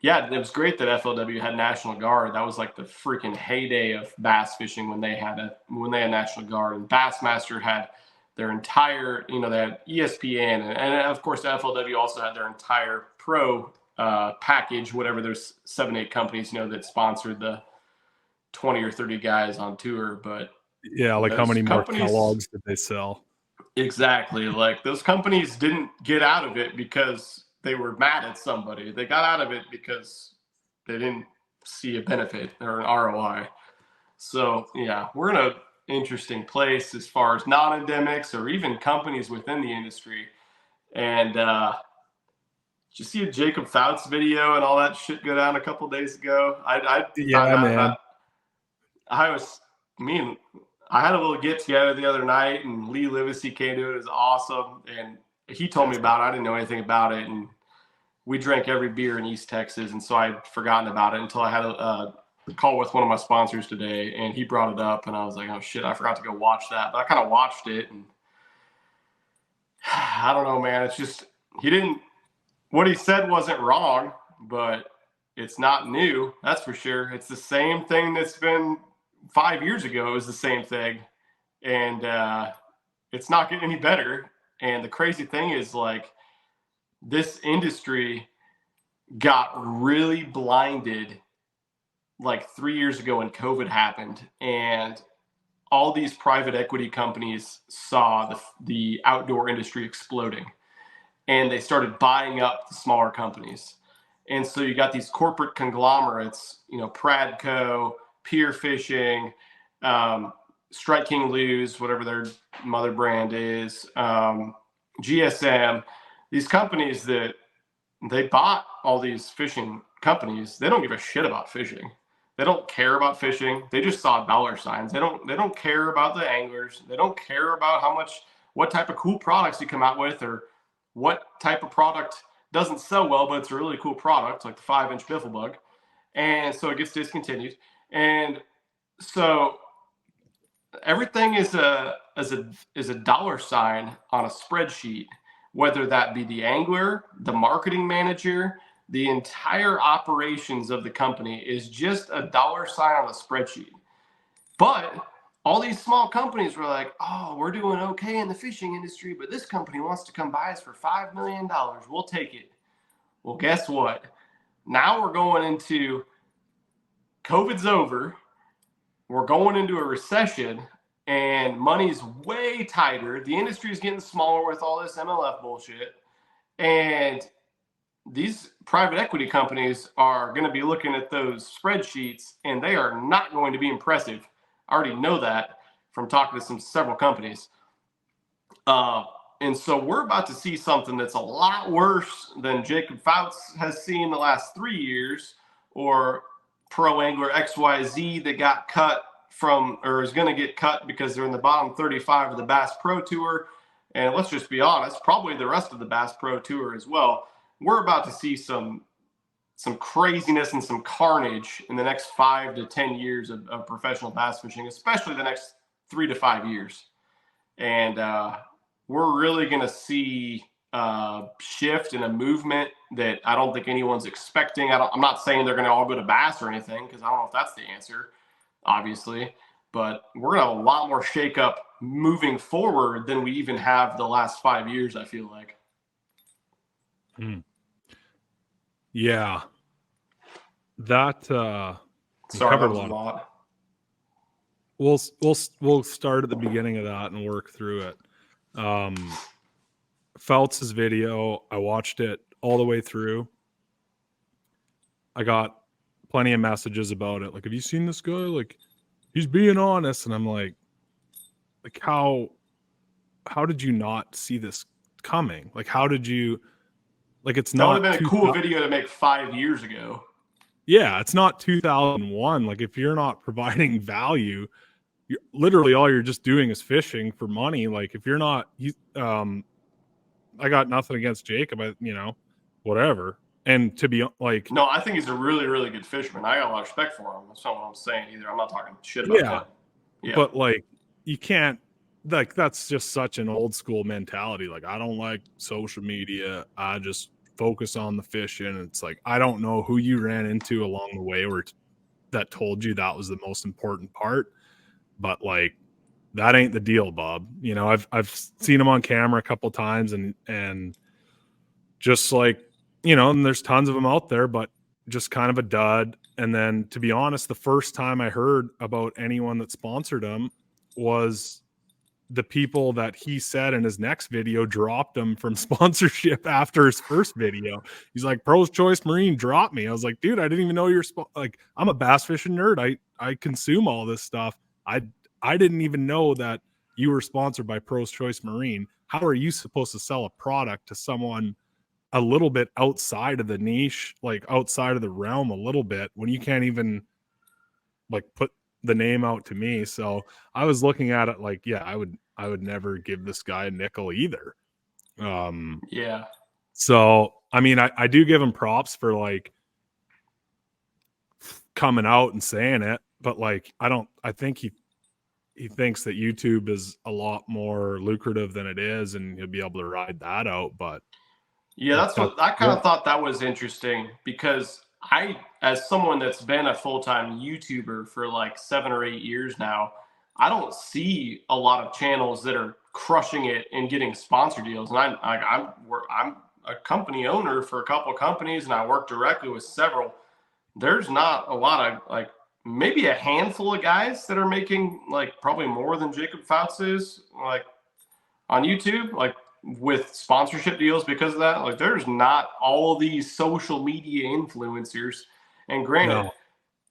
yeah, it was great that FLW had National Guard. That was like the freaking heyday of bass fishing when they had National Guard, and Bassmaster had their entire, they had ESPN, and of course the FLW also had their entire pro package, whatever. There's 7-8 companies, that sponsored the 20 or 30 guys on tour. But yeah, like how many more Kellogg's did they sell? Exactly. Like, those companies didn't get out of it because they were mad at somebody. They got out of it because they didn't see a benefit or an ROI. So yeah, we're gonna interesting place as far as non-endemics or even companies within the industry. And did you see a Jacob Foutz video and all that shit go down a couple of days ago? I found out about. I had a little get together the other night, and Lee Livesey came to it. It was awesome, and he told me about it. I didn't know anything about it, and we drank every beer in East Texas, and so I'd forgotten about it until I had a call with one of my sponsors today, and he brought it up, and I was like, oh shit, I forgot to go watch that. But I kind of watched it, and I don't know, man. It's just what he said wasn't wrong, but it's not new. That's for sure. It's the same thing that's been 5 years ago. It was the same thing, and it's not getting any better. And the crazy thing is, like, this industry got really blinded like 3 years ago when COVID happened, and all these private equity companies saw the outdoor industry exploding, and they started buying up the smaller companies. And so you got these corporate conglomerates, Pradco, Pier Fishing, Strike King Lose, whatever their mother brand is, GSM, these companies that they bought all these fishing companies. They don't give a shit about fishing. They don't care about fishing. They just saw dollar signs. They don't care about the anglers. They don't care about what type of cool products you come out with, or what type of product doesn't sell well, but it's a really cool product, like the 5-inch biffle bug. And so it gets discontinued. And so everything is a dollar sign on a spreadsheet, whether that be the angler, the marketing manager, the entire operations of the company is just a dollar sign on a spreadsheet. But all these small companies were like, oh, we're doing okay in the fishing industry, but this company wants to come buy us for $5 million. We'll take it. Well, guess what? Now we're going into COVID's over. We're going into a recession, and money's way tighter. The industry is getting smaller with all this MLF bullshit. And these private equity companies are going to be looking at those spreadsheets, and they are not going to be impressive. I already know that from talking to several companies. And so we're about to see something that's a lot worse than Jacob Foutz has seen the last 3 years, or Pro Angler XYZ that got cut from, or is going to get cut because they're in the bottom 35 of the Bass Pro Tour. And let's just be honest, probably the rest of the Bass Pro Tour as well. We're about to see some craziness and some carnage in the next 5 to 10 years of professional bass fishing, especially the next 3 to 5 years. And we're really going to see a shift and a movement that I don't think anyone's expecting. I'm not saying they're going to all go to bass or anything, because I don't know if that's the answer, obviously. But we're going to have a lot more shakeup moving forward than we even have the last 5 years, I feel like. Yeah, that Sorry, covered that was a lot. We'll start at the beginning of that and work through it. Foutz's video, I watched it all the way through. I got plenty of messages about it. Like, have you seen this guy? Like, he's being honest. And I'm like how did you not see this coming? Like, how did you? Like, it's that not. That would have been a cool video to make 5 years ago. Yeah, it's not 2001. Like, if you're not providing value, literally all you're just doing is fishing for money. Like, if you're not, I got nothing against Jacob. Whatever. And to be like, no, I think he's a really, really good fisherman. I got a lot of respect for him. That's not what I'm saying either. I'm not talking shit about that. Yeah, but like, you can't. Like, that's just such an old school mentality. Like, I don't like social media. I just focus on the fishing. It's like, I don't know who you ran into along the way that told you that was the most important part, but like, that ain't the deal, Bob. I've seen him on camera a couple times, and just like, and there's tons of them out there, but just kind of a dud. And then, to be honest, the first time I heard about anyone that sponsored him was the people that he said in his next video dropped him from sponsorship after his first video. He's like, Pro's Choice Marine dropped me. I was like, dude, I didn't even know you're like, I'm a bass fishing nerd. I consume all this stuff. I I didn't even know that you were sponsored by Pro's Choice Marine. How are you supposed to sell a product to someone a little bit outside of the niche, like outside of the realm a little bit, when you can't even like put the name out to me? So I was looking at it like, yeah, I would never give this guy a nickel either. Yeah. So, I mean, I do give him props for like coming out and saying it, but like, I think he thinks that YouTube is a lot more lucrative than it is, and he'll be able to ride that out. But Yeah, like, that's what I kind of thought that was interesting, because I, as someone that's been a full-time YouTuber for like 7 or 8 years now, I don't see a lot of channels that are crushing it and getting sponsor deals. And I'm a company owner for a couple of companies, and I work directly with several. There's not a lot of, like, maybe a handful of guys that are making like probably more than Jacob Foutz is, like, on YouTube, like, with sponsorship deals because of that. Like, there's not all these social media influencers. And granted,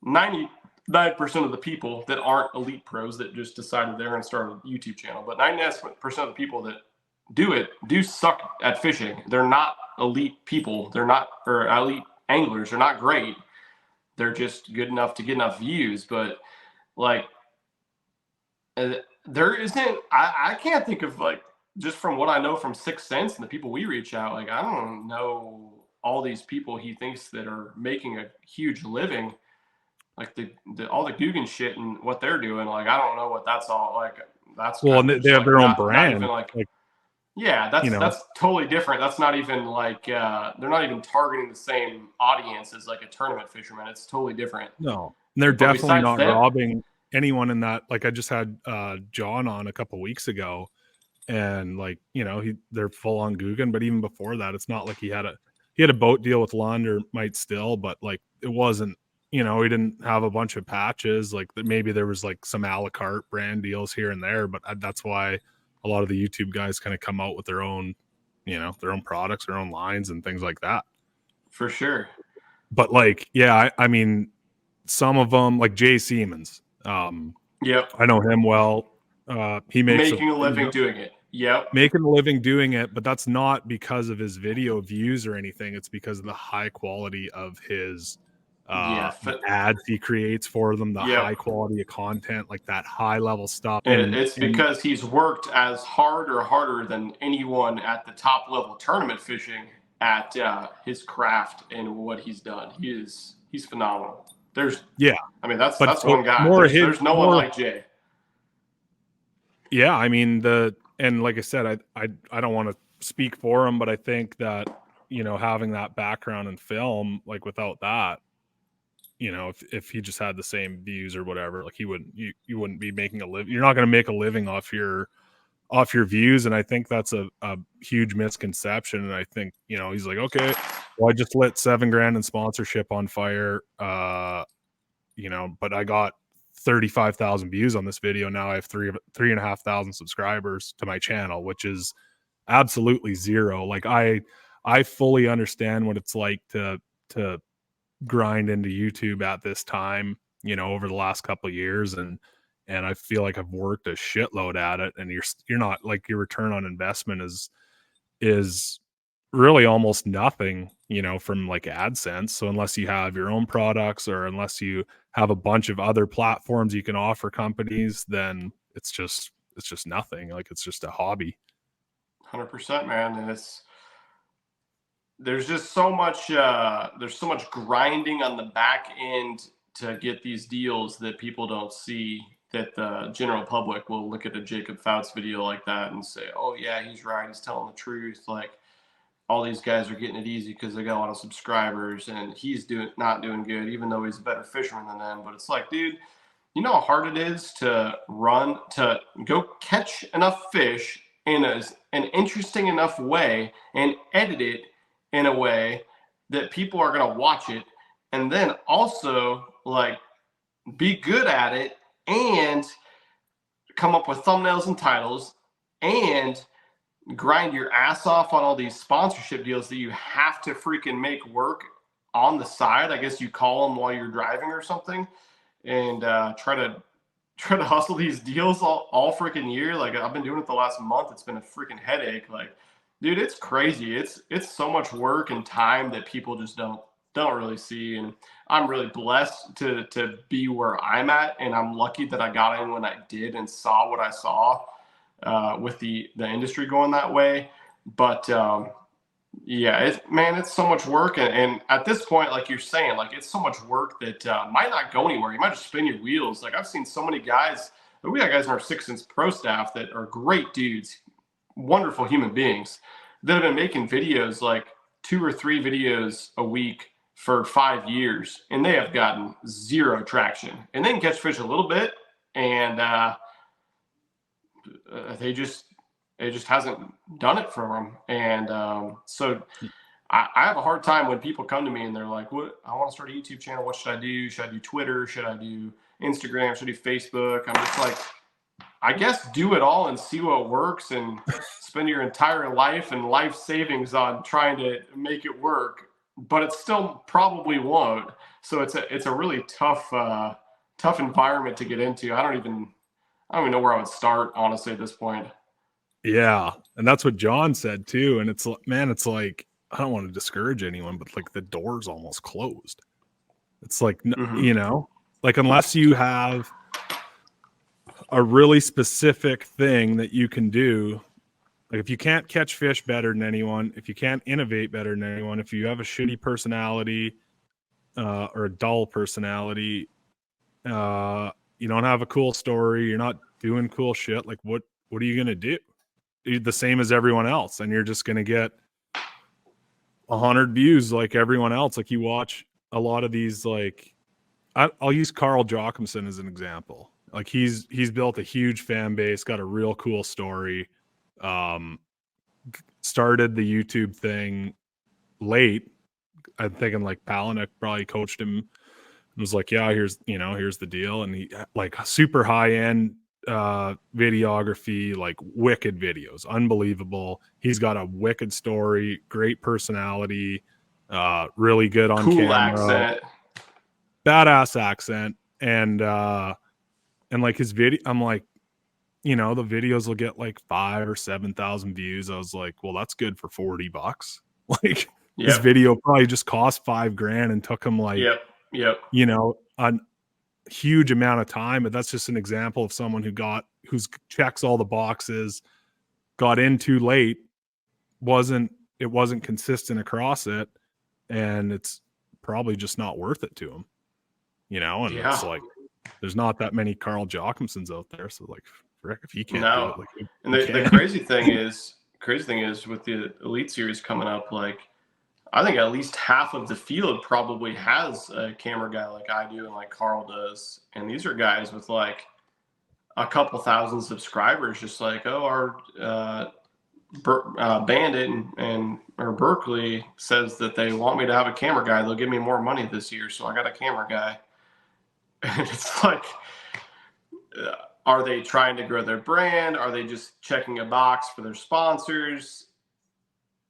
no. 99% of the people that aren't elite pros that just decided they're going to start a YouTube channel, but 99% of the people that do suck at fishing. They're not elite people. They're not, or elite anglers. They're not great. They're just good enough to get enough views. But like, there isn't, I can't think of, like, just from what I know from Sixth Sense and the people we reach out, like, I don't know all these people he thinks that are making a huge living, like all the Guggen shit and what they're doing. Like, I don't know what that's all like. That's Well, kind and of they just have like their own not even brand. like, Like, yeah, you know, that's totally different. That's not even like they're not even targeting the same audience as like a tournament fisherman. It's totally different. no, and they're But definitely besides not them, robbing anyone in that. Like, I just had John on a couple weeks ago, and like, you know, they're full on Guggen, but even before that, it's not like he had a boat deal with Lund, or might still, but like, it wasn't, you know, he didn't have a bunch of patches. Like, maybe there was like some a la carte brand deals here and there, but that's why a lot of the YouTube guys kind of come out with their own, you know, their own products, their own lines and things like that. for sure. But like, yeah, I mean, some of them, like Jay Siemens, Yep. I know him well. He makes Making a living doing it. Yep. making a living doing it, but that's not because of his video views or anything. It's because of the high quality of his Yeah. the ads he creates for them, the Yep. high quality of content, like that high level stuff. And it's because he's worked as hard or harder than anyone at the top level tournament fishing at his craft and what he's done. He's phenomenal. I mean, that's but one guy. There's no one like Jay. Yeah, I mean, and like I said, I don't want to speak for him, but I think that, you know, having that background in film, like, without that, you know, if he just had the same views or whatever, like, you wouldn't be making a living. You're not going to make a living off your views. And I think that's a huge misconception. And I think, you know, he's like, okay, well, I just lit $7,000 in sponsorship on fire, you know, but I got 35,000 views on this video. Now I have 3,500 subscribers to my channel, which is absolutely zero. Like, I fully understand what it's like to grind into YouTube at this time, you know, over the last couple of years. And I feel like I've worked a shitload at it, and you're not, like, your return on investment is really almost nothing, you know, from like AdSense. So unless you have your own products, or unless you have a bunch of other platforms you can offer companies, then it's just nothing. Like, it's just a hobby. 100%, man. And there's just so much grinding on the back end to get these deals that people don't see, that the general public will look at a Jacob Foutz video like that and say, oh yeah, he's right, he's telling the truth. Like, all these guys are getting it easy because they got a lot of subscribers, and he's not doing good, even though he's a better fisherman than them. But it's like, dude, you know how hard it is to go catch enough fish in an interesting enough way and edit it in a way that people are going to watch it, and then also, like, be good at it and come up with thumbnails and titles and grind your ass off on all these sponsorship deals that you have to freaking make work on the side. I guess you call them while you're driving or something, and try to try to hustle these deals all freaking year. Like I've been doing it the last month. It's been a freaking headache. Like, dude, it's crazy. It's so much work and time that people just don't really see. And I'm really blessed to be where I'm at. And I'm lucky that I got in when I did and saw what I saw with the industry going that way. But yeah, it's so much work. And at this point, like you're saying, like it's so much work that might not go anywhere. You might just spin your wheels. Like I've seen so many guys, we got guys in our 6 Sense Pro staff that are great dudes, wonderful human beings that have been making videos, like 2 or 3 videos a week for 5 years, and they have gotten 0 traction. And they can catch fish a little bit, and it just hasn't done it for them. And so I have a hard time when people come to me and they're like, "What? I want to start a YouTube channel. What should I do? Should I do Twitter? Should I do Instagram? Should I do Facebook?" I'm just like, I guess do it all and see what works, and spend your entire life and life savings on trying to make it work, but it still probably won't. So it's a really tough environment to get into. I don't even know where I would start, honestly, at this point. Yeah, and that's what John said too. And it's like I don't want to discourage anyone, but like the door's almost closed. It's like like unless you have a really specific thing that you can do, like if you can't catch fish better than anyone, if you can't innovate better than anyone, if you have a shitty personality or a dull personality, you don't have a cool story, you're not doing cool shit, like what are you gonna do? You're the same as everyone else, and you're just gonna get 100 views like everyone else. Like you watch a lot of these, like I'll use Carl Jochimson as an example. Like he's built a huge fan base, got a real cool story. Started the YouTube thing late. I'm thinking like Palaniuk probably coached him and was like, yeah, here's the deal. And he like super high end videography, like wicked videos, unbelievable. He's got a wicked story, great personality, really good on cool camera, accent, badass accent. And like his video, I'm like, the videos will get like 5,000 or 7,000 views. I was like, well, that's good for $40. Like this video probably just cost $5,000 and took him like, a huge amount of time. But that's just an example of someone who's checks all the boxes, got in too late, wasn't consistent across it, and it's probably just not worth it to him, and it's like, there's not that many Carl Jochimsons out there. So like, frick, if you can't do it, like, and the crazy thing is with the Elite Series coming up, like I think at least half of the field probably has a camera guy like I do and like Carl does. And these are guys with like a couple thousand subscribers, just like, oh, our Bandit or Berkeley says that they want me to have a camera guy. They'll give me more money this year. So I got a camera guy. And it's like, are they trying to grow their brand? Are they just checking a box for their sponsors?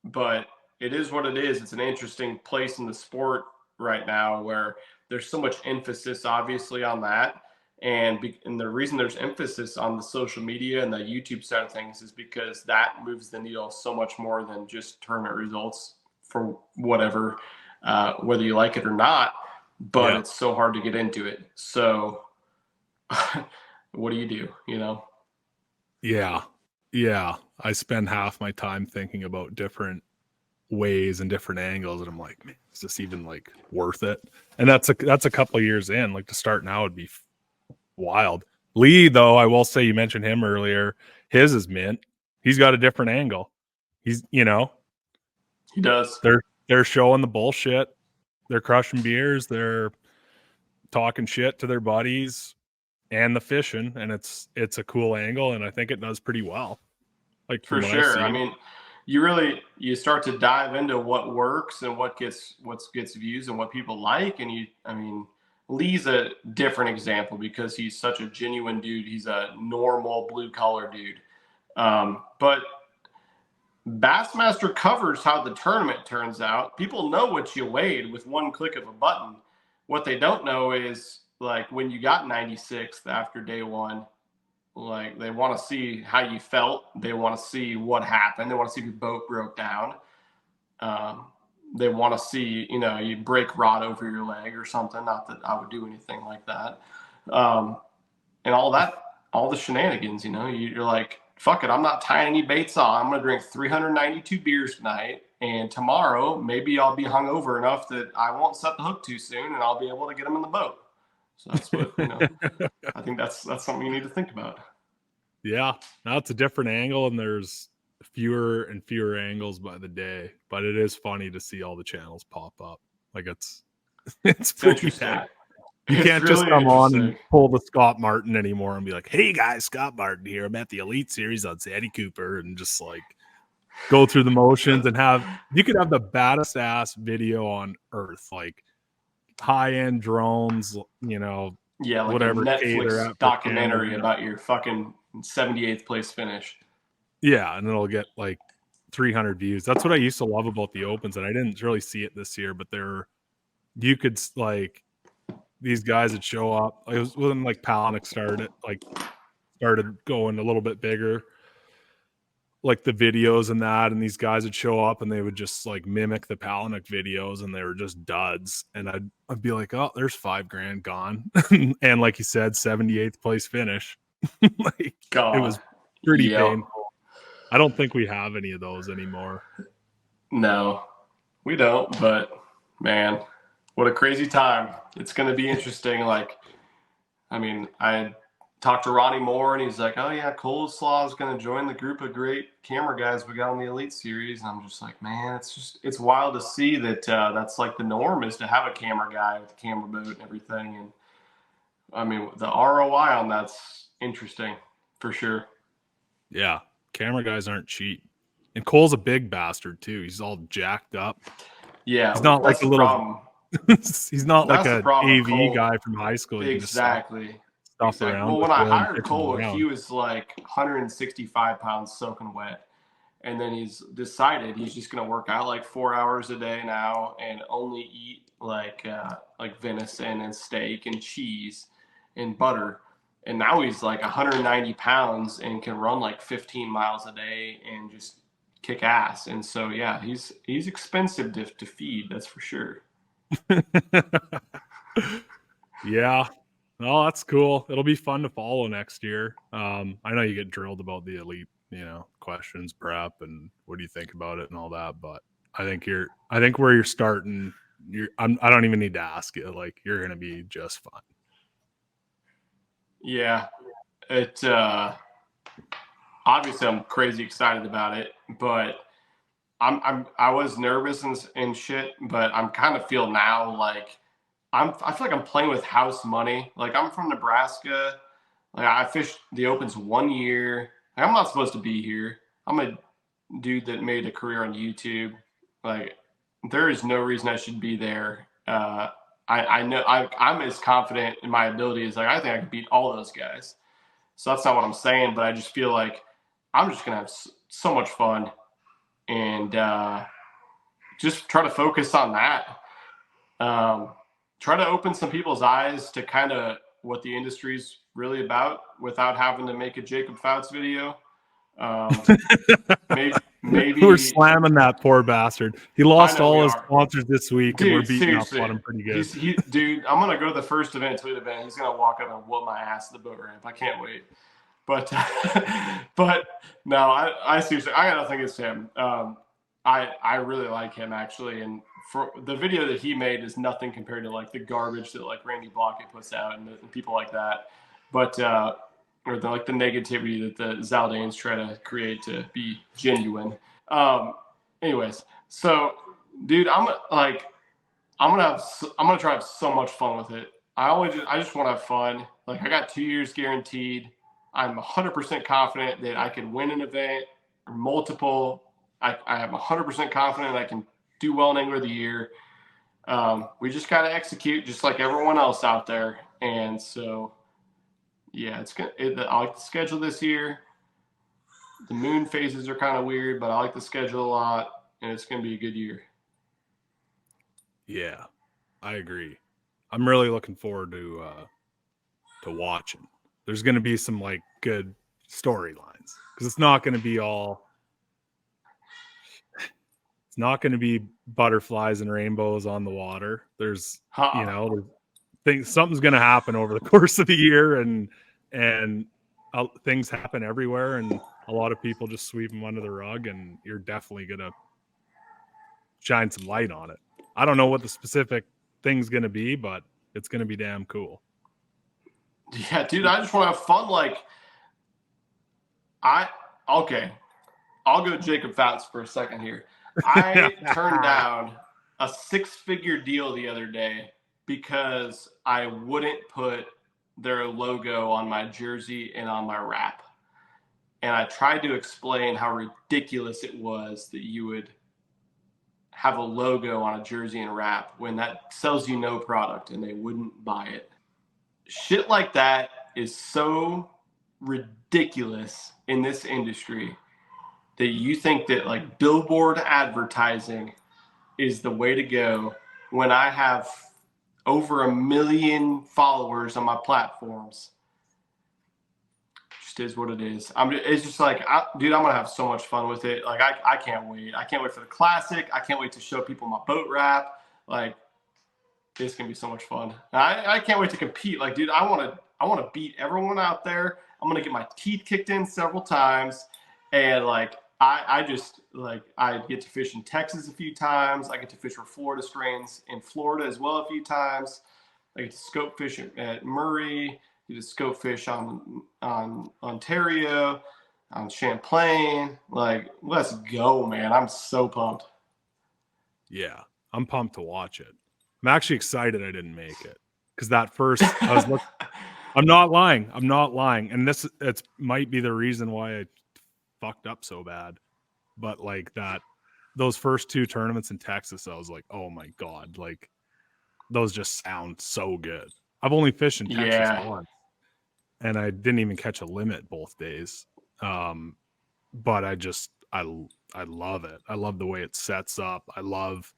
But it is what it is. It's an interesting place in the sport right now where there's so much emphasis, obviously, on that. And the reason there's emphasis on the social media and the YouTube side of things is because that moves the needle so much more than just tournament results for whatever, whether you like it or not. But it's so hard to get into it. So what do you do, Yeah. I spend half my time thinking about different ways and different angles, and I'm like, man, is this even like worth it? And that's a couple of years in. Like to start now would be wild. Lee, though, I will say, you mentioned him earlier. His is mint. He's got a different angle. He's, he does. They're showing the bullshit. They're crushing beers. They're talking shit to their buddies and the fishing, and it's a cool angle, and I think it does pretty well. Like for sure. I mean, you start to dive into what works and what gets views and what people like, and Lee's a different example because he's such a genuine dude. He's a normal blue collar dude. But Bassmaster covers how the tournament turns out. People know what you weighed with one click of a button. What they don't know is like when you got 96th after day one, like they want to see how you felt. They want to see what happened. They want to see if your boat broke down. They want to see, you know, you break rod over your leg or something. Not that I would do anything like that. And all the shenanigans, you know, you're like, fuck it, I'm not tying any baits on. I'm going to drink 392 beers tonight. And tomorrow, maybe I'll be hungover enough that I won't set the hook too soon and I'll be able to get them in the boat. So that's what, you know, I think that's something you need to think about. Yeah, now it's a different angle, and there's fewer and fewer angles by the day. But it is funny to see all the channels pop up. Like it's pretty Interesting. bad. You It's can't just really come on and interesting. pull the Scott Martin anymore and be like, "Hey guys, Scott Martin here. I'm at the Elite Series on Sandy Cooper," and just like go through the motions and you could have the baddest ass video on earth, like high-end drones, you know, Yeah, like whatever a cater Netflix at for cameras. documentary about your fucking 78th place finish. Yeah, and it'll get like 300 views. That's what I used to love about the opens, and I didn't really see it this year, but you could like these guys would show up. It was when like Palaniuk started going a little bit bigger, like the videos and that, and these guys would show up and they would just like mimic the Palaniuk videos, and they were just duds. And I'd be like, oh, there's $5,000 gone, and like you said, 78th place finish. Like God. it was pretty Yep. painful. I don't think we have any of those anymore. No, we don't. But man, what a crazy time. It's going to be interesting. Like, I mean, I talked to Ronnie Moore and he's like, oh yeah, Coleslaw is going to join the group of great camera guys we got on the Elite Series. And I'm just like, man, it's wild to see that that's like the norm is to have a camera guy with a camera boat and everything. And I mean, the ROI on that's interesting for sure. Yeah, camera guys aren't cheap. And Cole's a big bastard too. He's all jacked up. Yeah, He's not like a little problem. he's not like an AV Cole. guy from high school. You Exactly. can just stuff around. Well, when I hired Cole, he was like 165 pounds soaking wet. And then he's decided he's just going to work out like 4 hours a day now and only eat like venison and steak and cheese and butter. And now he's like 190 pounds and can run like 15 miles a day and just kick ass. And so, yeah, he's expensive to feed. That's for sure. Yeah. Well, that's cool. It'll be fun to follow next year. I know you get drilled about the Elite, you know, questions, prep, and what do you think about it and all that. But I think where you're starting, I don't even need to ask you. Like, you're going to be just fine. Yeah, obviously I'm crazy excited about it, but I was nervous and shit, but I'm kind of feel now like I feel like I'm playing with house money. Like I'm from Nebraska. Like I fished the Opens 1 year. Like I'm not supposed to be here. I'm a dude that made a career on YouTube. Like there is no reason I should be there. I know I'm as confident in my ability as like I think I could beat all those guys. So that's not what I'm saying, but I just feel like I'm just gonna have so much fun and just try to focus on that. Try to open some people's eyes to kind of what the industry's really about without having to make a Jacob Foutz video. Maybe we're slamming that poor bastard. He lost all his sponsors this week, dude, and we're beating seriously. up on him pretty good. Dude, I'm gonna go to the first event, Toledo Bend. He's gonna walk up and whoop my ass at the boat ramp. I can't wait. But no, I seriously, I got nothing against him. I really like him actually, and for the video that he made is nothing compared to like the garbage that like Randy Blockett puts out and people like that. But or the negativity that the Zaldanes try to create to be genuine. Anyways, so dude, I'm gonna try to have so much fun with it. I just want to have fun. Like I got 2 years guaranteed. I'm 100% confident that I can win an event or multiple. I am 100% confident I can do well in Angler of the Year. We just got to execute just like everyone else out there. And so, yeah, I like the schedule this year. The moon phases are kind of weird, but I like the schedule a lot, and it's going to be a good year. Yeah, I agree. I'm really looking forward to watching. There's going to be some like good storylines because it's not going to be all. It's not going to be butterflies and rainbows on the water. There's something's going to happen over the course of the year, and things happen everywhere, and a lot of people just sweep them under the rug, and you're definitely going to shine some light on it. I don't know what the specific thing's going to be, but it's going to be damn cool. Yeah, dude, I just want to have fun. Like, I'll go Jacob Foutz for a second here. I turned down a 6-figure deal the other day because I wouldn't put their logo on my jersey and on my wrap. And I tried to explain how ridiculous it was that you would have a logo on a jersey and wrap when that sells you no product, and they wouldn't buy it. Shit like that is so ridiculous in this industry that you think that like billboard advertising is the way to go when I have over 1 million followers on my platforms. Just is what it is. It's just like, dude, I'm going to have so much fun with it. Like, I can't wait. I can't wait for the classic. I can't wait to show people my boat wrap. Like, it's going to be so much fun. I can't wait to compete. Like, dude, I want to beat everyone out there. I'm going to get my teeth kicked in several times. And like, I just like, I get to fish in Texas a few times. I get to fish for Florida strains in Florida as well a few times. I get to scope fish at Murray. Get to scope fish on Ontario, on Champlain. Like, let's go, man. I'm so pumped. Yeah, I'm pumped to watch it. I'm actually excited I didn't make it because that first I was looking. I'm not lying. And it's might be the reason why I fucked up so bad. But like those first 2 tournaments in Texas, I was like, oh my God, like those just sound so good. I've only fished in Texas once, and I didn't even catch a limit both days. But I love it. I love the way it sets up. I love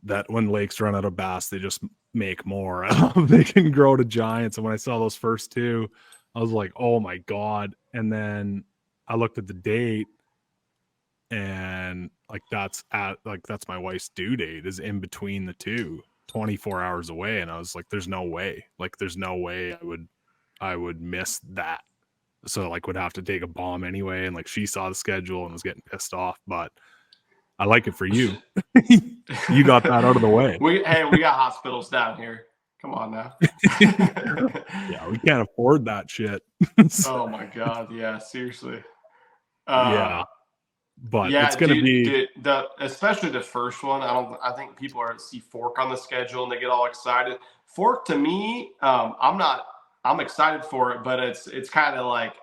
that when lakes run out of bass, they just make more. They can grow to giants. And when I saw those first 2, I was like, oh my God. And then I looked at the date, and like that's my wife's due date is in between the 2, 24 hours away. And I was like, there's no way I would miss that. So like would have to take a bomb anyway. And like she saw the schedule and was getting pissed off, but I like it for you. You got that out of the way. We got hospitals down here. Come on now. Yeah, we can't afford that shit. Oh my God. Yeah, seriously. Yeah. But it's going to be especially the first one. I think people see Fork on the schedule and they get all excited. Fork to me, I'm excited for it, but it's kind of like,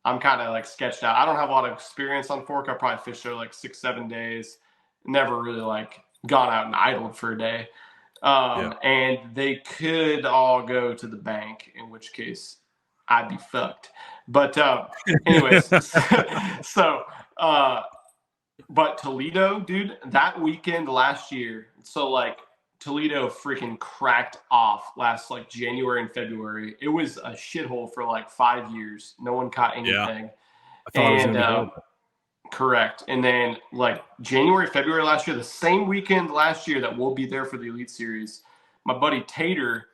I'm kind of like sketched out. I don't have a lot of experience on Fork. I probably fished there like 6-7 days. Never really like gone out and idled for a day. And they could all go to the bank, in which case I'd be fucked. But anyways, but Toledo, dude, that weekend last year, so like Toledo freaking cracked off last like January and February. It was a shithole for like 5 years. No one caught anything. Yeah. I thought it was going to be correct. And then like January, February last year, the same weekend last year that we'll be there for the Elite Series, my buddy Tater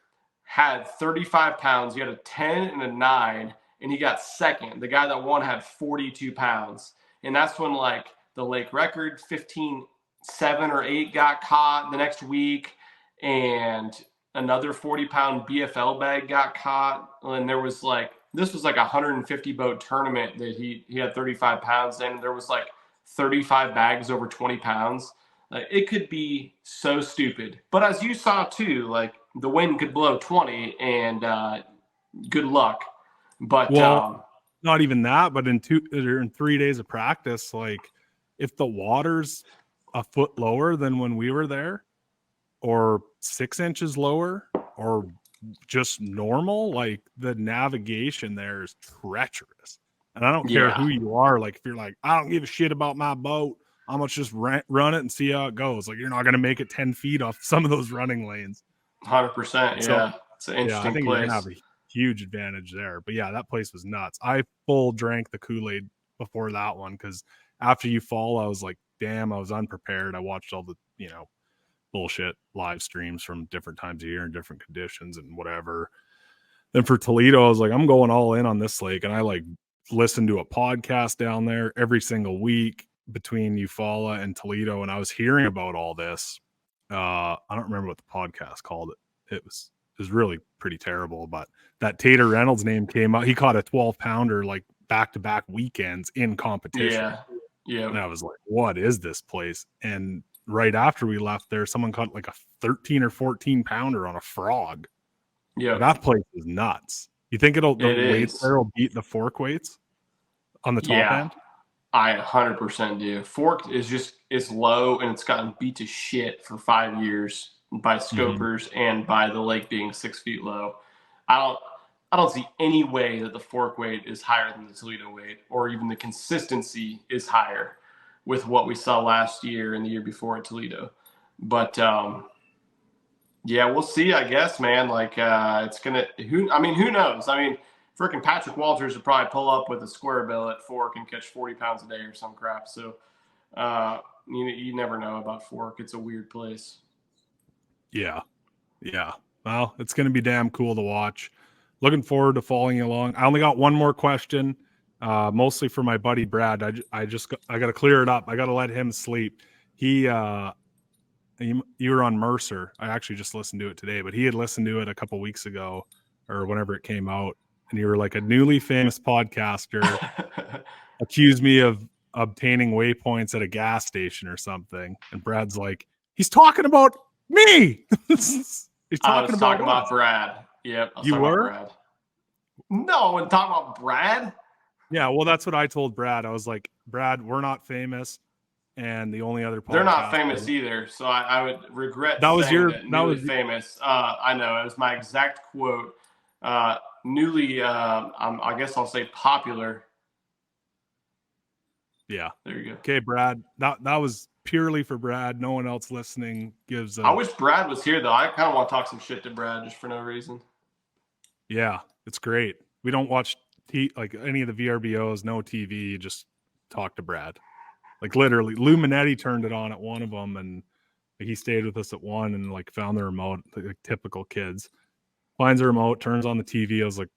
had 35 pounds. He had a 10 and a 9, and he got second. The guy that won had 42 pounds. And that's when like the lake record 15, 7 or 8 got caught the next week, and another 40-pound BFL bag got caught. And there was like, this was like a 150 boat tournament that he had 35 pounds in. There was like 35 bags over 20 pounds. Like, it could be so stupid. But as you saw too, like the wind could blow 20 and good luck. But not even that, but in 3 days of practice, like if the water's a foot lower than when we were there, or 6 inches lower, or just normal, like the navigation there is treacherous. And I don't care who you are. Like if you're like, I don't give a shit about my boat, I'm gonna just run it and see how it goes. Like you're not gonna make it 10 feet off some of those running lanes. 100%. So Yeah. It's an I interesting think you're gonna place. have a huge advantage there. But yeah, that place was nuts. I full drank the Kool-Aid before that one because after Eufaula, I was like, damn, I was unprepared. I watched all the, bullshit live streams from different times of year and different conditions and whatever. Then for Toledo, I was like, I'm going all in on this lake. And I like listened to a podcast down there every single week between Eufaula and Toledo. And I was hearing about all this. I don't remember what the podcast called it. It was really pretty terrible, but that Tater Reynolds name came out. He caught a 12 pounder like back-to-back weekends in competition. Yeah. Yeah. And I was like, what is this place? And right after we left there, someone caught like a 13 or 14 pounder on a frog. Yeah. That place is nuts. You think the weights there will beat the fork weights on the top end? I 100% do. Fork is low, and it's gotten beat to shit for 5 years by scopers and by the lake being 6 feet low. I don't see any way that the fork weight is higher than the Toledo weight, or even the consistency is higher with what we saw last year and the year before at Toledo. But yeah, we'll see, I guess, man. Like it's gonna who knows? I mean, freaking Patrick Walters would probably pull up with a square bill at Fork and catch 40 pounds a day or some crap. So you never know about Fork. It's a weird place. Yeah. Well, it's going to be damn cool to watch. Looking forward to following along. I only got one more question, mostly for my buddy Brad. I got to clear it up. I got to let him sleep. You were on Mercer. I actually just listened to it today, but he had listened to it a couple weeks ago or whenever it came out. And you were like, a newly famous podcaster accused me of obtaining waypoints at a gas station or something. And Brad's like, he's talking about me. I was talking about Brad. Yep. You were? Brad. No, I'm talking about Brad. Yeah, well, that's what I told Brad. I was like, Brad, we're not famous. And the only other podcast, they're not famous either. So I would regret that was famous. I know it was my exact quote. Newly, I guess I'll say popular. Yeah. There you go. Okay, Brad. That was purely for Brad. No one else listening gives I wish Brad was here, though. I kind of want to talk some shit to Brad just for no reason. Yeah, it's great. We don't watch like any of the VRBOs, no TV, just talk to Brad. Like literally, Lou Minetti turned it on at one of them, and he stayed with us at one and like found the remote, like typical kids. Finds the remote, turns on the TV. I was like,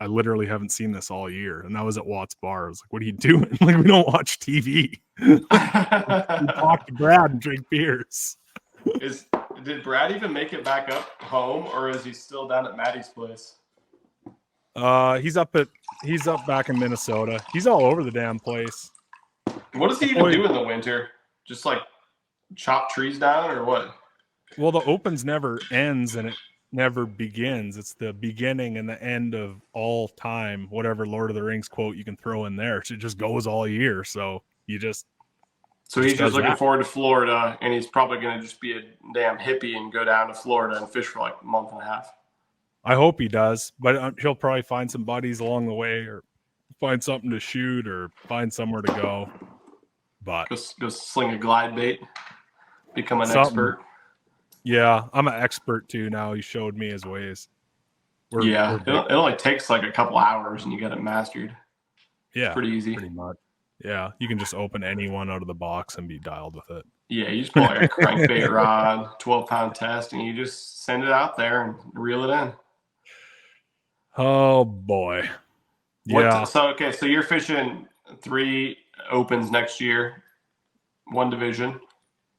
I literally haven't seen this all year. And that was at Watts Bar. I was like, what are you doing? Like, we don't watch TV. We talk to Brad and drink beers. Did Brad even make it back up home, or is he still down at Maddie's place? He's up back in Minnesota. He's all over the damn place. What does he even do in the winter? Just like chop trees down or what? Well, the Opens never ends and it never begins. It's the beginning and the end of all time, whatever Lord of the Rings quote you can throw in there. So it just goes all year. So he's just looking forward to Florida, and he's probably going to just be a damn hippie and go down to Florida and fish for like a month and a half. I hope he does, but he'll probably find some buddies along the way or find something to shoot or find somewhere to go. But go sling a Glidbait, become an expert. Yeah, I'm an expert too now. He showed me his ways. It only takes like a couple hours and you got it mastered. Yeah, pretty easy. Pretty much. Yeah, you can just open any one out of the box and be dialed with it. Yeah, you just pull like a crankbait rod, 12-pound test, and you just send it out there and reel it in. Oh boy. Yeah. So you're fishing 3 Opens next year, 1 division.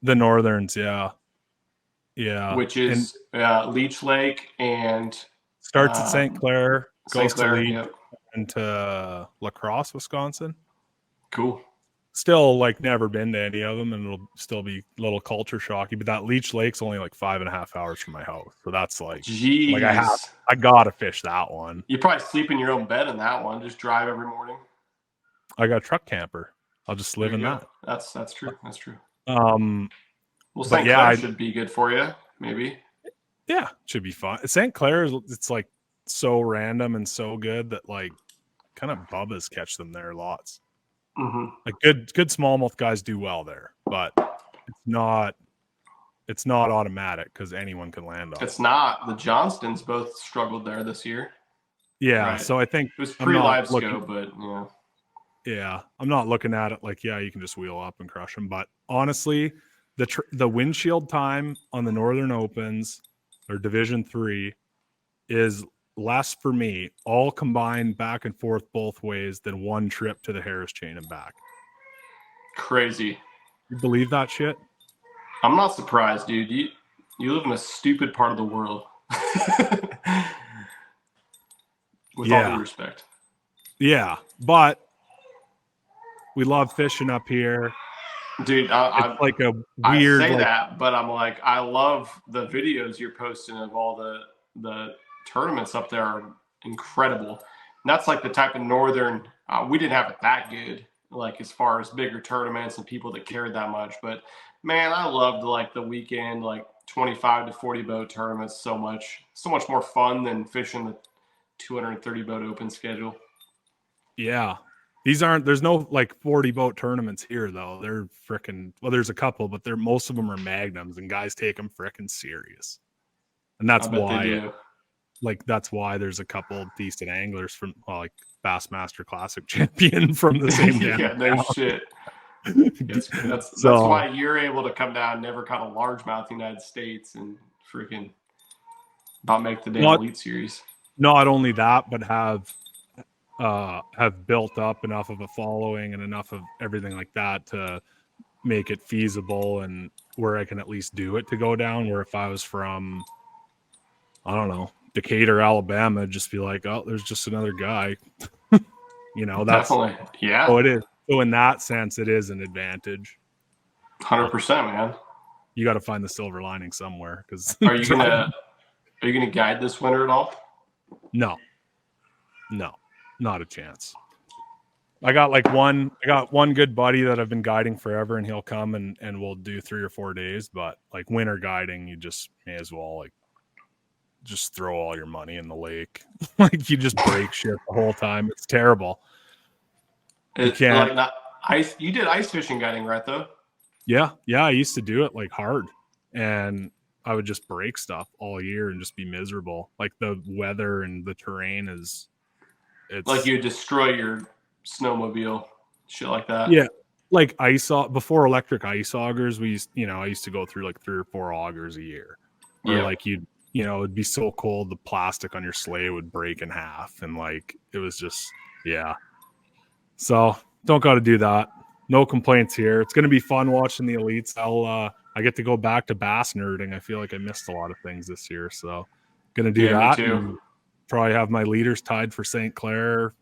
The Northerns, yeah. Yeah. Which is Leech Lake and starts at St. Clair, goes to Leech and to La Crosse, Wisconsin. Cool. Still like never been to any of them, and it'll still be a little culture shocky. But that Leech Lake's only like 5.5 hours from my house, so that's like, jeez. Like I gotta fish that one. You probably sleep in your own bed in that one. Just drive every morning. I got a truck camper. I'll just live in that. That's true. That's true. Well, St. Clair should be good for you, maybe. Yeah, it should be fun. St. Clair, it's like so random and so good that like kind of Bubba's catch them there lots. Mm-hmm. Like good smallmouth guys do well there, but it's not it's not automatic because anyone can land on it. It's not. The Johnstons both struggled there this year. Yeah, Right. so I think It was I'm not pre-live looking. scope, but yeah. Yeah, I'm not looking at it like, yeah, you can just wheel up and crush them. But honestly, the windshield time on the Northern Opens or Division 3 is less for me, all combined back and forth both ways, than one trip to the Harris Chain and back. Crazy. You believe that shit? I'm not surprised, dude. You live in a stupid part of the world. With all due respect. Yeah, but we love fishing up here. Dude, It's like a I weird. say that, but I'm like, I love the videos you're posting of all the tournaments up there are incredible. And that's like the type of northern. We didn't have it that good, like as far as bigger tournaments and people that cared that much. But man, I loved like the weekend, like 25 to 40 boat tournaments. So much more fun than fishing the 230 boat open schedule. Yeah. There's no like 40 boat tournaments here though. They're freaking, well, there's a couple, but most of them are magnums and guys take them freaking serious. And that's why, like, that's why there's a couple decent anglers from like Bassmaster Classic champion from the same damn yeah, no shit. That's why you're able to come down, never caught a largemouth in the United States, and freaking about make the damn Elite Series. Not only that, but have built up enough of a following and enough of everything like that to make it feasible and where I can at least do it to go down. Where if I was from, I don't know, Decatur, Alabama, just be like, oh, there's just another guy. You know, that's definitely, yeah. So it is. So in that sense, it is an advantage. 100%, man. You got to find the silver lining somewhere. Because are you gonna guide this winter at all? No, not a chance. I got one good buddy that I've been guiding forever, and he'll come and we'll do 3 or 4 days. But like winter guiding, you just may as well like just throw all your money in the lake. Like you just break shit the whole time. It's terrible. You can't. Like not ice. You did ice fishing guiding, right? Though. Yeah. I used to do it like hard, and I would just break stuff all year and just be miserable. Like the weather and the terrain it's like you destroy your snowmobile, shit like that. Yeah, like before electric ice augers, I used to go through like 3 or 4 augers a year. Or like it'd be so cold the plastic on your sleigh would break in half, and like it was just So don't got to do that. No complaints here. It's gonna be fun watching the elites. I get to go back to bass nerding. I feel like I missed a lot of things this year, so gonna do that. Me too. Probably have my leaders tied for St. Clair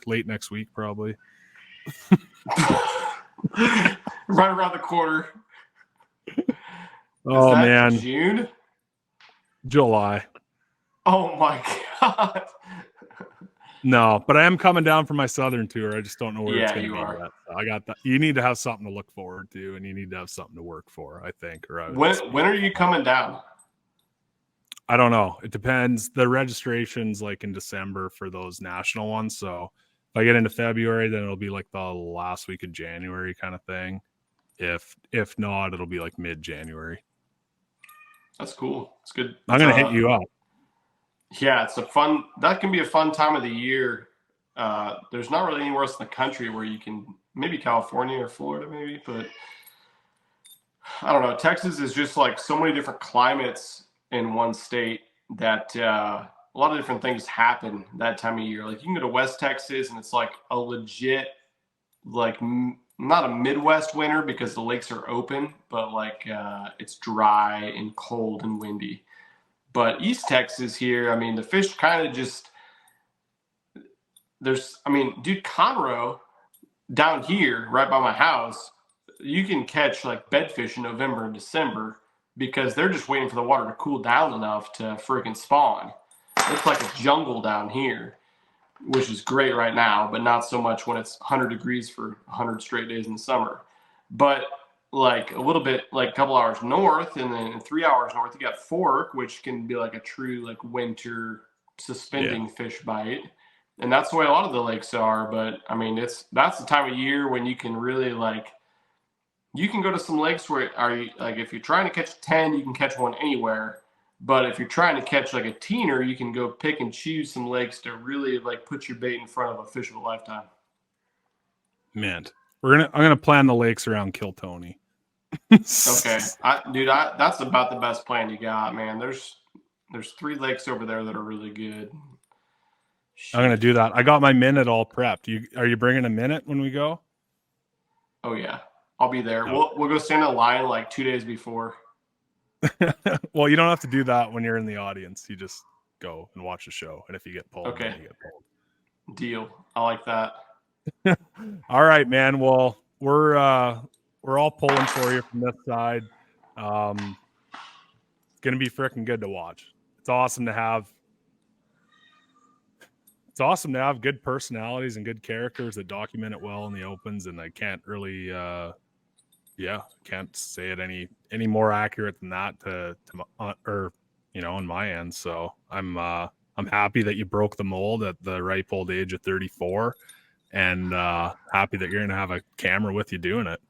late next week, probably. Right around the corner. Oh man, June, July. Oh my god. No, but I am coming down for my southern tour. I just don't know where it's going to be are. yet. So I got that. You need to have something to look forward to, and you need to have something to work for, I think. Or when are you coming down? I don't know. It depends. The registration's like in December for those national ones. So if I get into February, then it'll be like the last week of January kind of thing. If not, it'll be like mid-January. That's cool. It's good. I'm going to hit you up. Yeah, that can be a fun time of the year. There's not really anywhere else in the country where you can, maybe California or Florida maybe, but I don't know. Texas is just like so many different climates in one state that a lot of different things happen that time of year. Like you can go to West Texas and it's like a legit, like not a Midwest winter because the lakes are open, but like it's dry and cold and windy. But East Texas here, I mean, the fish kind of just, dude, Conroe down here, right by my house, you can catch like bedfish in November and December because they're just waiting for the water to cool down enough to freaking spawn. It's like a jungle down here, which is great right now, but not so much when it's 100 degrees for 100 straight days in the summer. But like a little bit, like a couple hours north, and then 3 hours north, you got Fork, which can be like a true like winter suspending fish bite. And that's the way a lot of the lakes are. But I mean, that's the time of year when you can really like you can go to some lakes where if you're trying to catch 10, you can catch one anywhere. But if you're trying to catch like a teener, you can go pick and choose some lakes to really like put your bait in front of a fish of a lifetime. Man, I'm gonna plan the lakes around Kill Tony. Okay, that's about the best plan you got, man. There's 3 lakes over there that are really good. I'm gonna do that. I got my minute all prepped. Are you bringing a minute when we go? Oh yeah, I'll be there. Oh. We'll go stand in line like 2 days before. Well, you don't have to do that when you're in the audience. You just go and watch the show, and if you get pulled, okay, then you get pulled. Deal. I like that. All right, man. Well, we're all pulling for you from this side. It's gonna be freaking good to watch. It's awesome to have good personalities and good characters that document it well in the opens, and I can't really can't say it any more accurate than that on my end. So I'm happy that you broke the mold at the ripe old age of 34, and happy that you're gonna have a camera with you doing it.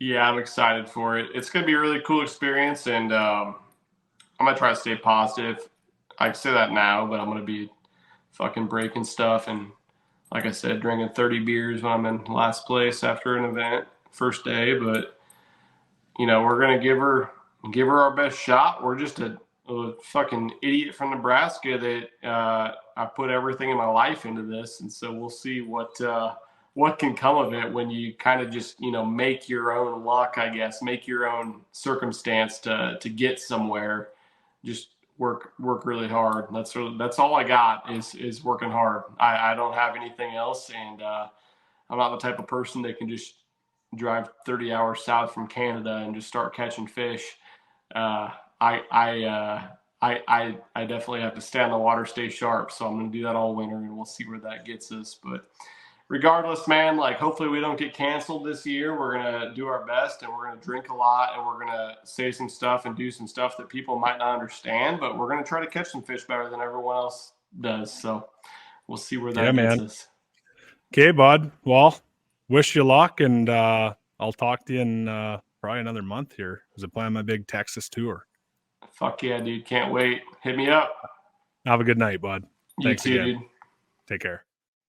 Yeah, I'm excited for it. It's gonna be a really cool experience, and I'm gonna try to stay positive. I say that now, but I'm gonna be fucking breaking stuff, and like I said, drinking 30 beers when I'm in last place after an event, first day. But we're gonna give her our best shot. We're just a fucking idiot from Nebraska that I put everything in my life into this, and so we'll see what can come of it when you kind of just make your own luck, I guess, make your own circumstance to get somewhere. Just work really hard. That's all I got is working hard. I don't have anything else, and I'm not the type of person that can just drive 30 hours south from Canada and just start catching fish. I definitely have to stay on the water, stay sharp. So I'm going to do that all winter, and we'll see where that gets us. But regardless, man, like hopefully we don't get canceled this year. We're going to do our best, and we're going to drink a lot, and we're going to say some stuff and do some stuff that people might not understand, but we're going to try to catch some fish better than everyone else does. So we'll see where that gets us. Okay, bud. Well, wish you luck, and I'll talk to you in probably another month here as I plan my big Texas tour. Fuck yeah, dude. Can't wait. Hit me up. Have a good night, bud. Thanks again. Dude. Take care.